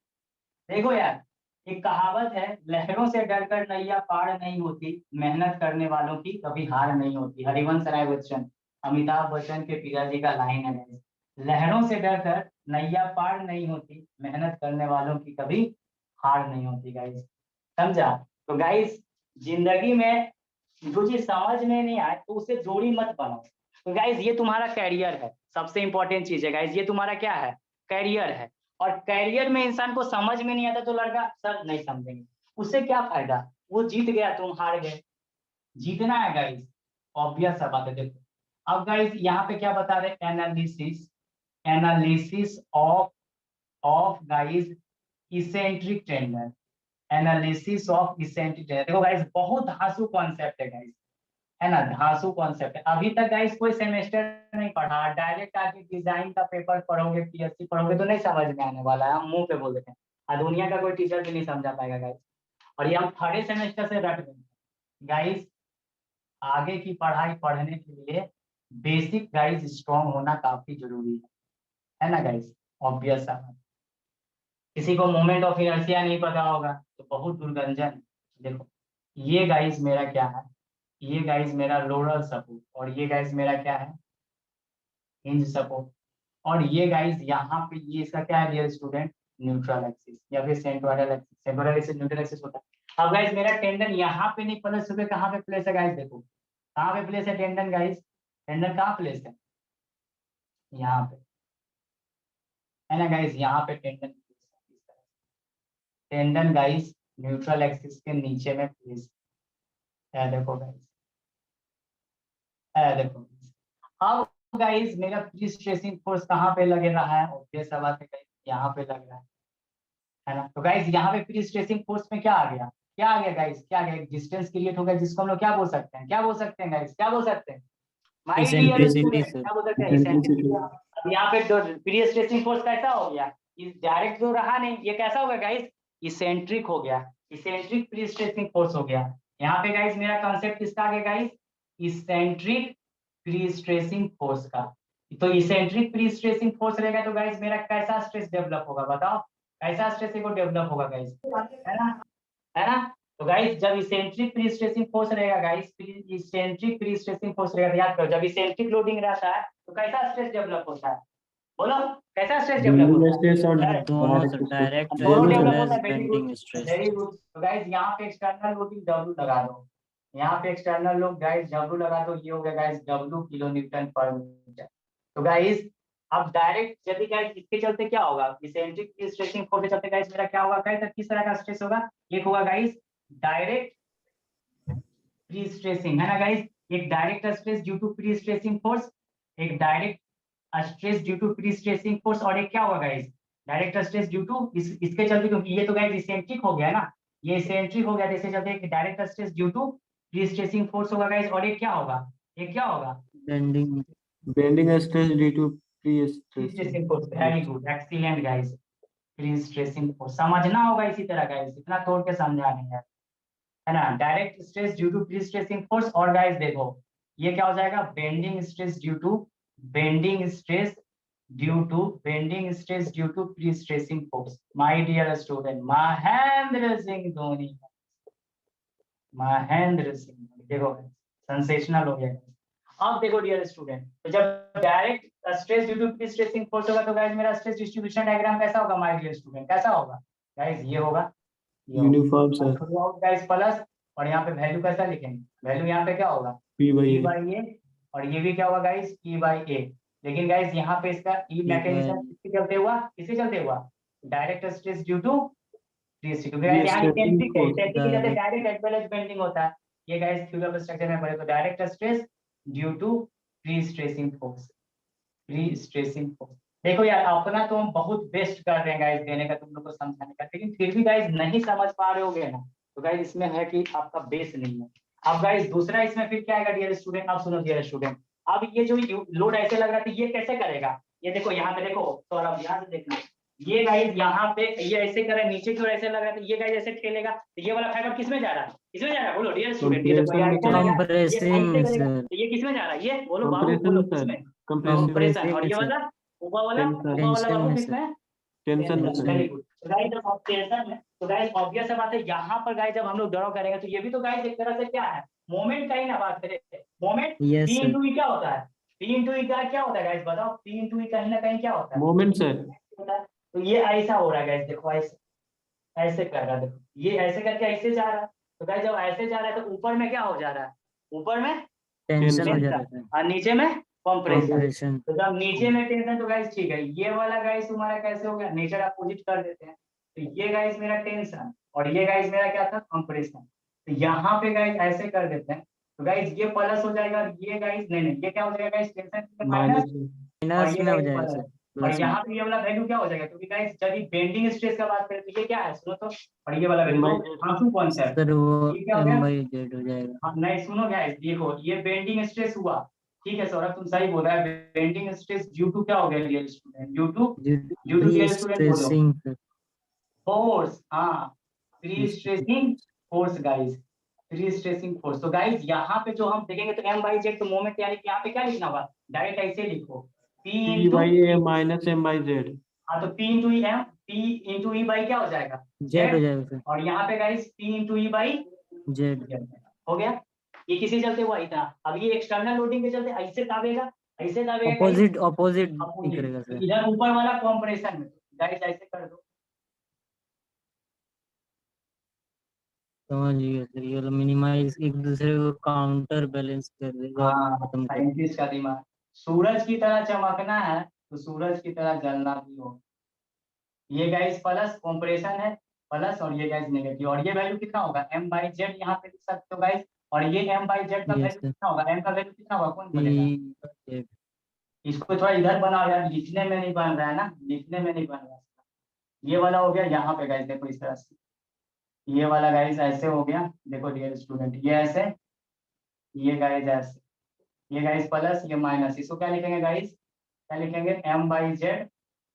देखो यार एक कहावत है, लहरों से डरकर नैया पार नहीं होती, मेहनत करने वालों की कभी हार नहीं होती। हरिवंश राय बच्चन, अमिताभ बच्चन के पिताजी का लाइन है गाइस। लहरों से डरकर नैया पार नहीं होती, मेहनत करने वालों की कभी हार नहीं होती गाइस। समझा? तो गाइस जिंदगी में जो चीज समझ में नहीं आए तो उसे जोड़ी मत बनाओ। तो गाइस ये तुम्हारा कैरियर है, सबसे इंपॉर्टेंट चीज है गाइस, ये तुम्हारा क्या है, कैरियर है। और कैरियर में इंसान को समझ में नहीं आता तो लड़का सर नहीं समझेंगे, उससे क्या फायदा, वो जीत गया तुम हार गए। जीतना है गाइस, ऑब्वियस सा बात है। देखो अब गाइस यहाँ पे क्या बता रहे, analysis, analysis of guys eccentric tendon, analysis of eccentric tendon. देखो गाइस बहुत धांसू कॉन्सेप्ट है गाइस, है ना, धांसू कॉन्सेप्ट है। अभी तक गाइस कोई सेमेस्टर नहीं पढ़ा, डायरेक्ट आके डिजाइन का पेपर पढ़ोगे, पीएससी पढ़ोगे तो नहीं समझ में आने वाला है, हम मुंह पे बोल देते हैं। और दुनिया का कोई टीचर भी नहीं समझा पाएगा गाइस, और ये हम थर्ड सेमेस्टर से रट गए गाइस। आगे की पढ़ाई पढ़ने के लिए बेसिक गाइस स्ट्रॉन्ग होना काफी जरूरी है ना गाइस, ऑब्वियस सा। किसी को मोमेंट ऑफ इनर्शिया नहीं पता होगा तो बहुत दुर्गंजन। देखो ये गाइस मेरा क्या है, ये गाइस मेरा लोरल सपोर्ट, और ये गाइस मेरा क्या है, हिंज सपोर्ट। और ये गाइस यहाँ पे ये इसका क्या है डियर स्टूडेंट, न्यूट्रल एक्सिस या फिर centroidal axis. Centroidal axis neutral axis होता है। अब गाइस मेरा टेंडन यहाँ पे नहीं प्लस होकर कहाँ पे प्लेस है गाइस, देखो कहाँ पे प्लेस है टेंडन गाइस, टेंडन कहाँ प्लेस है, यहाँ पे है ना गाइस, यहाँ पे tendon, tendon guys neutral axis के नीचे में प्लेस है। देखो गाइस, देखो अब गाइस मेरा प्री स्ट्रेसिंग फोर्स कहाँ पे लग रहा है, ऑब्वियस सा बात है गाइस यहाँ पे लग रहा है ना। तो गाइस यहाँ पे प्री स्ट्रेसिंग फोर्स में क्या आ गया, क्या आ गया गाइस, क्या आ गया, एक डिस्टेंस क्रिएट हो गया जिसको हम लोग क्या बोल सकते हैं, क्या बोल सकते हैं गाइस, क्या बोल सकते हैं my dear Eccentricity, student, sir. क्या बोल सकते हैं, इसेंट्रिसिटी। अब यहाँ पे प्री स्ट्रेसिंग फोर्स कैसा हो गया, इस डायरेक्ट जो रहा नहीं, ये कैसा हो गया गाइस, इसेंट्रिक हो गया, इसेंट्रिक प्री स्ट्रेसिंग फोर्स हो गया। यहाँ पे गाइस मेरा कॉन्सेप्ट किसका आ गया guys, eccentric pre stressing force का। तो इसेंट्रिक प्री स्ट्रेसिंग फोर्स रहेगा तो गाइस मेरा कैसा स्ट्रेस डेवलप होगा, बताओ कैसा स्ट्रेस को डेवलप होगा गाइस, है ना, है ना। तो गाइस जब इसेंट्रिक प्री स्ट्रेसिंग फोर्स रहेगा guys, eccentric pre stressing force रहेगा, याद करो जब इसेंट्रिक लोडिंग रहता है तो कैसा स्ट्रेस डेवलप होता है, बोलो कैसा स्ट्रेस डेवलप होता है, दोनों से डायरेक्ट दोनों डेवलप प्लस होता है। Very good, bending stress. Very good. तो गाइस यहाँ पे एक्सटर्नल लोडिंग W लगा दो, यहाँ पे एक्सटर्नल लोड गाइस W लगा दो, ये हो गया गाइस W किलो न्यूटन पर मीटर। तो गाइस अब डायरेक्ट यदि गाइस इसके चलते क्या होगा, इसेंट्रिक प्री स्ट्रेसिंग फोर्स के चलते गाइस मेरा क्या होगा, किस तरह का स्ट्रेस होगा, एक होगा गाइस डायरेक्ट प्री स्ट्रेसिंग, है ना गाइस, एक direct stress due to prestressing force, एक direct stress due to prestressing force, और एक क्या होगा guys direct stress due to इसके चलते, क्योंकि ये तो गाइस इसेंट्रिक हो गया ना, ये इसेंट्रिक हो गया, इसके चलते एक direct stress due to prestressing force होगा गाइस, और एक क्या होगा, एक क्या होगा, bending Bending stress due to pre pre-stress. Stressing force. Very good, excellent guys, prestressing force समझना होगा इसी तरह गाइस, इतना तोड़ के समझा नहीं है ना। Direct stress due to prestressing force, और गाइस देखो ये क्या हो जाएगा, bending stress due to, bending stress bending stress due to prestressing force. My dear student, Mahendra Singh Dhoni, Mahendra Singh Dhoni, देखो सेंसेशनल हो गया। अब देखो डियर स्टूडेंट, तो जब direct stress due to prestressing force होगा तो गाइस मेरा स्ट्रेस डिस्ट्रीब्यूशन डायग्राम कैसा होगा माय डियर स्टूडेंट, कैसा होगा गाइस, ये होगा Uniform sir. गाइस प्लस, और यहाँ पे वैल्यू कैसा लिखेंगे, वैल्यू यहाँ पे क्या होगा P by E A. by A, और ये भी क्या होगा गाइस E by A। लेकिन गाइस यहाँ पे इसका E मैकेनिज्म किसके चलते हुआ, किसके चलते हुआ, direct stress due to prestressing, क्योंकि गाइस यहाँ इसेंट्रिक है, इसेंट्रिक के चलते direct as well as bending होता है। ये गाइस थ्योरी ऑफ स्ट्रक्चर में पढ़े, तो direct stress due to prestressing force, prestressing force. देखो यार अपना तो हम बहुत बेस्ट कर रहे हैं गाइस देने का, तुम लोग को समझाने का, लेकिन फिर भी गाइस नहीं समझ पा रहे होगे ना, तो गाइस इसमें है कि आपका बेस नहीं है। अब गाइस दूसरा इसमें फिर क्या आएगा डियर स्टूडेंट, अब सुनो डियर स्टूडेंट, अब ये जो लोड ऐसे लग रहा था ये कैसे करेगा, ये देखो यहाँ पे देखो, तो अब ध्यान से देखना, ये गाइस यहाँ पे ये ऐसे कर रहा है, नीचे की ओर ऐसे लग रहा है, तो ये गाइस ऐसे ठेलेगा, तो ये वाला फाइबर किस में जा रहा है? किसमें जा रहा है? बोलो डियर स्टूडेंट, ये देखो ये ऐसे लगा, ये कंप्रेसिव ऐसे में करेगा, सर, तो ये किस में जा रहा है? ये बोलो बाबू, कंप्रेशन बोलो में सर, किसमें? Compression compression. और में ये सर, वाला ऊपर वाला टेंशन बाबू में किसमें? टेंशन में सर। Very good. तो गाइस जब आप टेंशन में, तो गाइस ऑब्वियस बात है, यहाँ पर गाइस जब हम लोग ड्रॉ करेंगे तो ये भी तो गाइस एक तरह से क्या है, मोमेंट का ही ना बात करें। Moment yes P sir, into E क्या होता है? P इंटू ई क्या होता है गाइस, बताओ? P इंटू ई कहीं ना कहीं क्या होता है? Moment sir. तो ये ऐसा हो रहा है गाइस, देखो ऐसे ऐसे कर रहा है, देखो ये ऐसे करके ऐसे जा रहा है, तो गाइस जब ऐसे जा रहा है तो ऊपर में क्या हो जा रहा है? ऊपर में टेंशन हो टेंशन। जा रहा है और नीचे में कंप्रेशन। कंप्रेशन। तो जब नीचे में टेंशन, तो गाइस ठीक है, ये वाला गाइस तुम्हारा कैसे हो गया, नेचर अपोजिट कर देते हैं, तो ये गाइस मेरा टेंशन और ये गाइस मेरा क्या था, कंप्रेशन। तो यहाँ पे गाइस ऐसे कर देते हैं, तो गाइस ये प्लस हो जाएगा और ये गाइस नहीं ये क्या हो जाएगा गाइस, टेंशन माइनस, और माइनस ये में हो गाइस जाएगा प्लस। सर, और प्लस में। यहाँ पे ये वाला वैल्यू क्या हो जाएगा, क्योंकि गाइस जब बेंडिंग स्ट्रेस का बात करें तो ये क्या है, सुनो तो, और ये वाला वैल्यू आंसू कौन सा है, सर वो ये क्या हो गया? M/Z हो जाएगा। हाँ, नहीं सुनो गाइस, देखो ये बेंडिंग स्ट्रेस हुआ, ठीक है सौरभ तुम सही बोल रहा है, बेंडिंग स्ट्रेस ड्यू टू क्या हो गया dear student, due to dear student बोलो, स्ट्रेसिंग सर, फोर्स। हाँ, prestressing force guys, prestressing force. तो गाइस यहाँ पे जो हम देखेंगे तो M/Z, तो मोमेंट यानी कि यहाँ पे क्या लिखना होगा, डायरेक्ट ऐसे लिखो P P into, by A minus M by Z. हाँ तो P into M, P into E by क्या हो जाएगा, Z हो जाएगा सर, और यहाँ पे guys P into E by Z। हो गया। ये किसी चलते हुआ इतना, अब ये एक्सटर्नल लोडिंग के चलते ऐसे दाबेगा, ऐसे दाबेगा guys, अपोजिट अपोजिट opposite। करेगा तो सर। इधर ऊपर वाला कंप्रेशन में गाइस ऐसे कर दो, समझ गया सर, ये वाला मिनिमाइज एक दूसरे को काउंटर बैलेंस कर देगा और हाँ खत्म कर। साइंटिस्ट का दिमाग। सूरज की तरह चमकना है तो सूरज की तरह जलना भी हो। ये गाइस प्लस कंप्रेशन है, प्लस, और ये गाइस नेगेटिव, और ये वैल्यू कितना होगा, M/Z यहाँ पे लिख सकते हो गाइस, और ये M/Z का यस वैल्यू सर, कितना होगा, M का वैल्यू कितना होगा, कौन बोलेगा? P/Z। इसको थोड़ा इधर बनाओ यार, लिखने में नहीं बन रहा है ना, लिखने में नहीं बन रहा है। ये वाला हो गया यहाँ पे गाइस, देखो इस तरह से, ये वाला गाइस ऐसे हो गया, देखो डियर स्टूडेंट, ये ऐसे, ये गाइस ऐसे, ये गाइस प्लस, ये माइनस, इसको क्या लिखेंगे गाइस, क्या लिखेंगे, M/Z,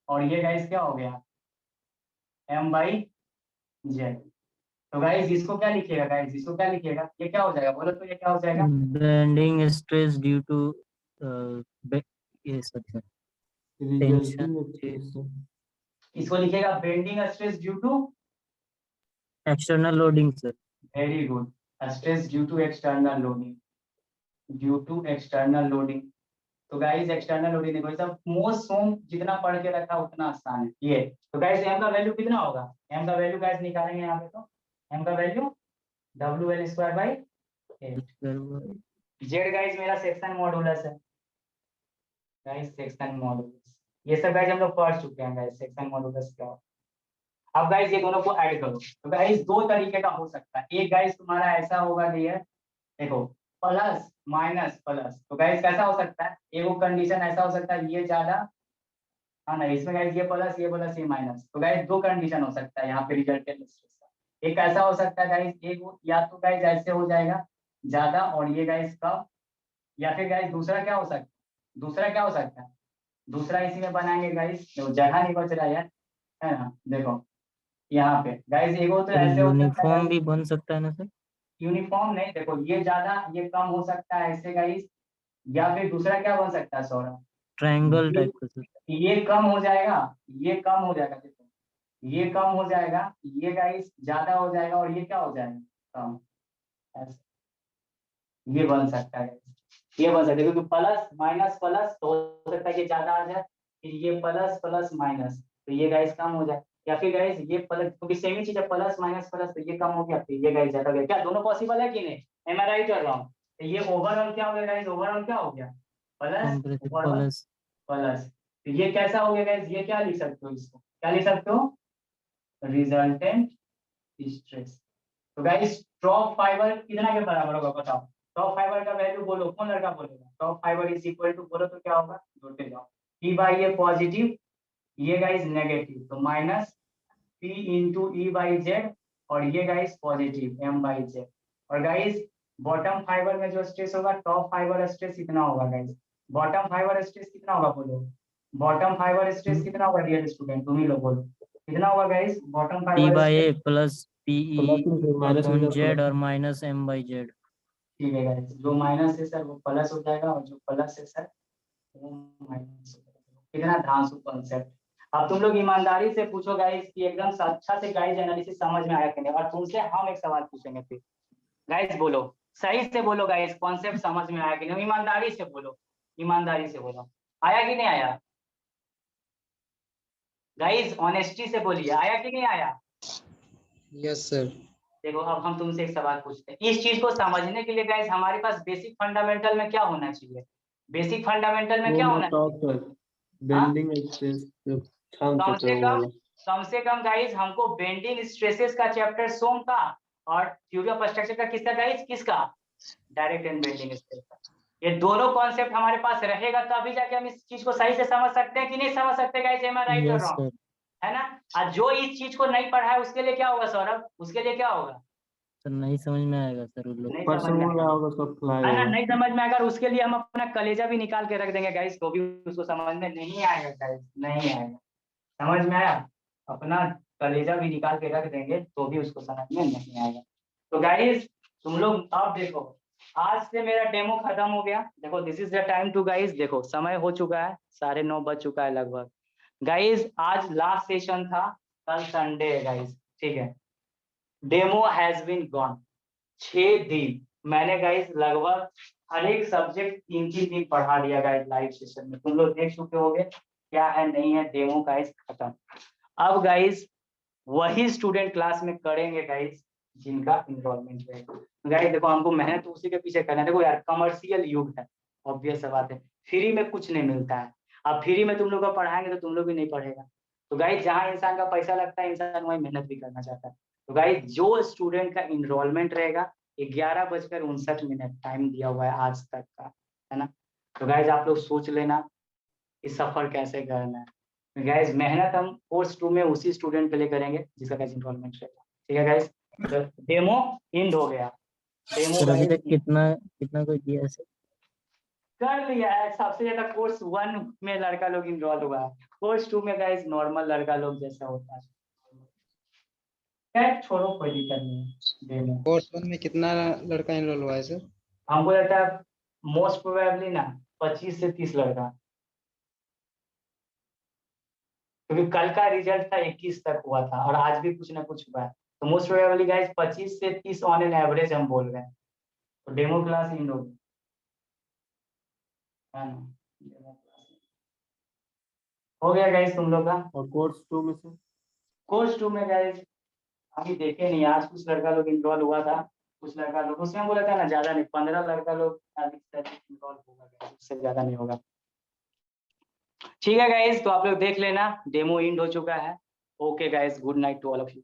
और ये गाइस क्या हो गया, M/Z। तो गाइस इसको क्या लिखिएगा गाइस, इसको क्या लिखिएगा, ये क्या हो जाएगा, बोलो तो ये क्या हो जाएगा, बेंडिंग स्ट्रेस ड्यू टू ये सर टेंशन, इसको लिखिएगा bending stress due to, external loading sir. Very good, stress due to external loading, due to external loading. तो गाइस एक्सटर्नल लोडिंग देखो, सब मोस्ट सोम जितना पढ़ के रखा उतना आसान है ये। तो गाइस M का वैल्यू कितना होगा, M का वैल्यू गाइस निकालेंगे यहाँ पे, तो M का वैल्यू WL²/8। Z गाइस मेरा सेक्शन मॉडुलस है गाइस, सेक्शन मॉडुलस, ये सब गाइस हम लोग पढ़ चुके हैं गाइस, सेक्शन मॉडुलस क्या होता है। अब गाइस ये दोनों को ऐड करो, तो गाइस दो तरीके का हो सकता है, एक गाइस तुम्हारा ऐसा होगा डियर, देखो प्लस माइनस प्लस, तो गाइस कैसा हो सकता है, एक कंडीशन ऐसा हो सकता है, ये ज्यादा, हाँ ना, इसमें गाइस ये प्लस ये माइनस, तो गाइस दो कंडीशन हो सकता है यहाँ पे रिजल्टेंट स्ट्रेस का। एक ऐसा हो सकता है गाइस, एक या तो गाइस ऐसे हो जाएगा ज्यादा और ये गाइस कम, या फिर गाइस दूसरा क्या हो सकता है, दूसरा क्या हो सकता है, दूसरा इसी में बनाएंगे गाइस, तो जगह नहीं बच रहा है ना, देखो यहाँ पे गाइस एक तो ऐसे हो सकता यूनिफॉर्म है, भी बन सकता है ना सर? यूनिफॉर्म नहीं, देखो ये ज्यादा ये कम हो सकता है ऐसे गाइस, या फिर दूसरा क्या बन सकता है सौरभ, ट्रायंगल टाइप का सर। ये कम हो जाएगा, ये कम हो जाएगा, देखो ये कम हो जाएगा, ये गाइस ज्यादा हो जाएगा, और ये क्या हो जाएगा, कम, ऐसे ये बन सकता है, ये बन सकता है, क्योंकि प्लस माइनस प्लस तो हो सकता है कि ज्यादा आ जाए, फिर ये प्लस प्लस माइनस, तो ये गाइस कम हो जाए, या फिर गाइस ये प्लस, क्योंकि सेम ही चीज है, प्लस माइनस प्लस, तो ये कम हो गया, फिर ये गाइस ज्यादा हो गया, क्या दोनों पॉसिबल है कि नहीं, एम आई राइट और रॉन्ग? तो ये ओवरऑल क्या हो गया गाइस, ओवरऑल क्या हो गया, plus compressive plus plus. Plus, तो ये कैसा हो गया गाइस, ये क्या लिख सकते हो, इसको क्या लिख सकते हो, रिजल्टेंट स्ट्रेस। तो गाइस टॉप फाइबर कितना के बराबर होगा बताओ, टॉप फाइबर का वैल्यू बोलो, कौन लड़का बोलेगा, top fibre is equal to, बोलो तो क्या होगा, जोड़ते जाओ, P बाई ए पॉजिटिव, ये गाइस नेगेटिव, तो माइनस P इंटू E/Z, और ये गाइस पॉजिटिव M/Z, और गाइस बॉटम फाइबर में जो स्ट्रेस होगा, टॉप फाइबर स्ट्रेस कितना होगा गाइस, बॉटम फाइबर स्ट्रेस कितना होगा बोलो, बॉटम फाइबर स्ट्रेस कितना होगा डियर स्टूडेंट, तुम ही लोग बोलो कितना होगा guys bottom P fibre by stress? A plus PE minus upon Z और माइनस M by Z। ठीक है गाइस, जो माइनस है सर वो प्लस हो जाएगा और जो प्लस है सर वो माइनस हो जाएगा। कितना धांसू कॉन्सेप्ट। अब तुम लोग ईमानदारी से पूछो गाइस कि एकदम से अच्छा से गाइस एनालिसिस समझ में आया कि नहीं, और तुमसे हम एक सवाल पूछेंगे फिर। गाइस बोलो, सही से बोलो गाइस, कॉन्सेप्ट समझ में आया कि नहीं, ईमानदारी से बोलो, ईमानदारी से बोलो, आया कि नहीं आया? गाइस ऑनेस्टी से बोलिए, आया कि नहीं आया? Yes sir. देखो अब हम तुमसे एक सवाल पूछते हैं, इस चीज को समझने के लिए गाइस हमारे पास बेसिक फंडामेंटल में क्या होना चाहिए? बेसिक फंडामेंटल में क्या होना चाहिए? बेंडिंग स्ट्रेस कम से कम गाइस हमको बेंडिंग स्ट्रेसेस का चैप्टर सोम का और थ्योरी ऑफ स्ट्रक्चर का किसका गाइस, किसका? डायरेक्ट एंड बेंडिंग स्ट्रेस का। ये दोनों कॉन्सेप्ट हमारे पास रहेगा तभी जाके हम इस चीज को सही से समझ सकते हैं कि नहीं समझ सकते गाइस, एम आई राइट और यस रॉन्ग? सर। है ना? और जो इस चीज को नहीं पढ़ा है उसके लिए क्या होगा सौरभ, उसके लिए क्या होगा? सर नहीं समझ में आएगा सर उन लोग। नहीं समझ में आएगा, है ना? नहीं समझ में आएगा, उसके लिए हम अपना कलेजा भी निकाल के रख देंगे गाइस, तो भी उसको समझ में नहीं आएगा गाइस, नहीं आएगा। समझ में आया? अपना कलेजा भी निकाल के रख देंगे तो भी उसको समझ में नहीं आएगा। तो गाइस तुम लोग अब देखो, आज से मेरा डेमो खत्म हो गया। देखो this is the time to guys, देखो समय हो चुका है, 9:30 बज चुका है लगभग। गाइस आज लास्ट सेशन था, कल संडे है गाइस, ठीक है। Demo has been gone. 6 दिन मैंने गाइस लगभग हर एक सब्जेक्ट 3-3 दिन पढ़ा लिया गाइस लाइव सेशन में, तुम लोग देख चुके होंगे क्या है नहीं है। डेमो गाइस खत्म। अब गाइस वही स्टूडेंट क्लास में करेंगे गाइस जिनका इनरोलमेंट रहेगा। गाइस देखो हमको मेहनत उसी के पीछे करना है। देखो यार कमर्शियल युग है, ऑब्वियस बात है, फ्री में कुछ नहीं मिलता है। अब फ्री में तुम लोग को पढ़ाएंगे तो तुम लोग भी नहीं पढ़ेगा। तो गाइस जहाँ इंसान का पैसा लगता है इंसान वही मेहनत भी करना चाहता है। तो गाइस जो स्टूडेंट का इनरोलमेंट रहेगा 11:59 टाइम दिया हुआ है आज तक का, है ना? तो गाइस आप लोग सोच लेना इस सफर कैसे करना है। गाइस मेहनत हम कोर्स 2 में उसी स्टूडेंट के लिए करेंगे जिसका गाइस इनरोलमेंट रहेगा, ठीक है गाइस? तो डेमो एंड हो गया। डेमो सर अभी गाइस तक कितना कोई दिया है सर? कर लिया है, सबसे ज्यादा कोर्स 1 में लड़का लोग इनरोल हुआ है, कोर्स 2 में गाइस नॉर्मल लड़का लोग जैसा होता है। खैर छोड़ो कोई दिक्कत नहीं है। डेमो कोर्स 1 में कितना लड़का एनरोल हुआ है सर? हमको लगता है मोस्ट प्रोबेबली ना 25 से 30 लड़का, क्योंकि कल का रिजल्ट था 21 तक हुआ था और आज भी कुछ ना कुछ हुआ है। तो मोस्ट प्रोबेबली गाइस 25 से 30 ऑन एन एवरेज हम बोल रहे हैं। तो डेमो क्लास इन होगी, है ना? डेमो क्लास हो गया गाइस तुम लोग का। और कोर्स 2 में से कोर्स 2 में गाइस अभी देखे नहीं, आज कुछ लड़का लोग इनरोल हुआ था, कुछ लड़का लोग उसमें बोला था ना ज्यादा नहीं, 15 लड़का लोग अधिक से अधिक इनरोल होगा, उससे ज्यादा नहीं होगा। ठीक है गाइस, तो आप लोग देख लेना डेमो एंड हो चुका है। Okay guys, good night to all of you.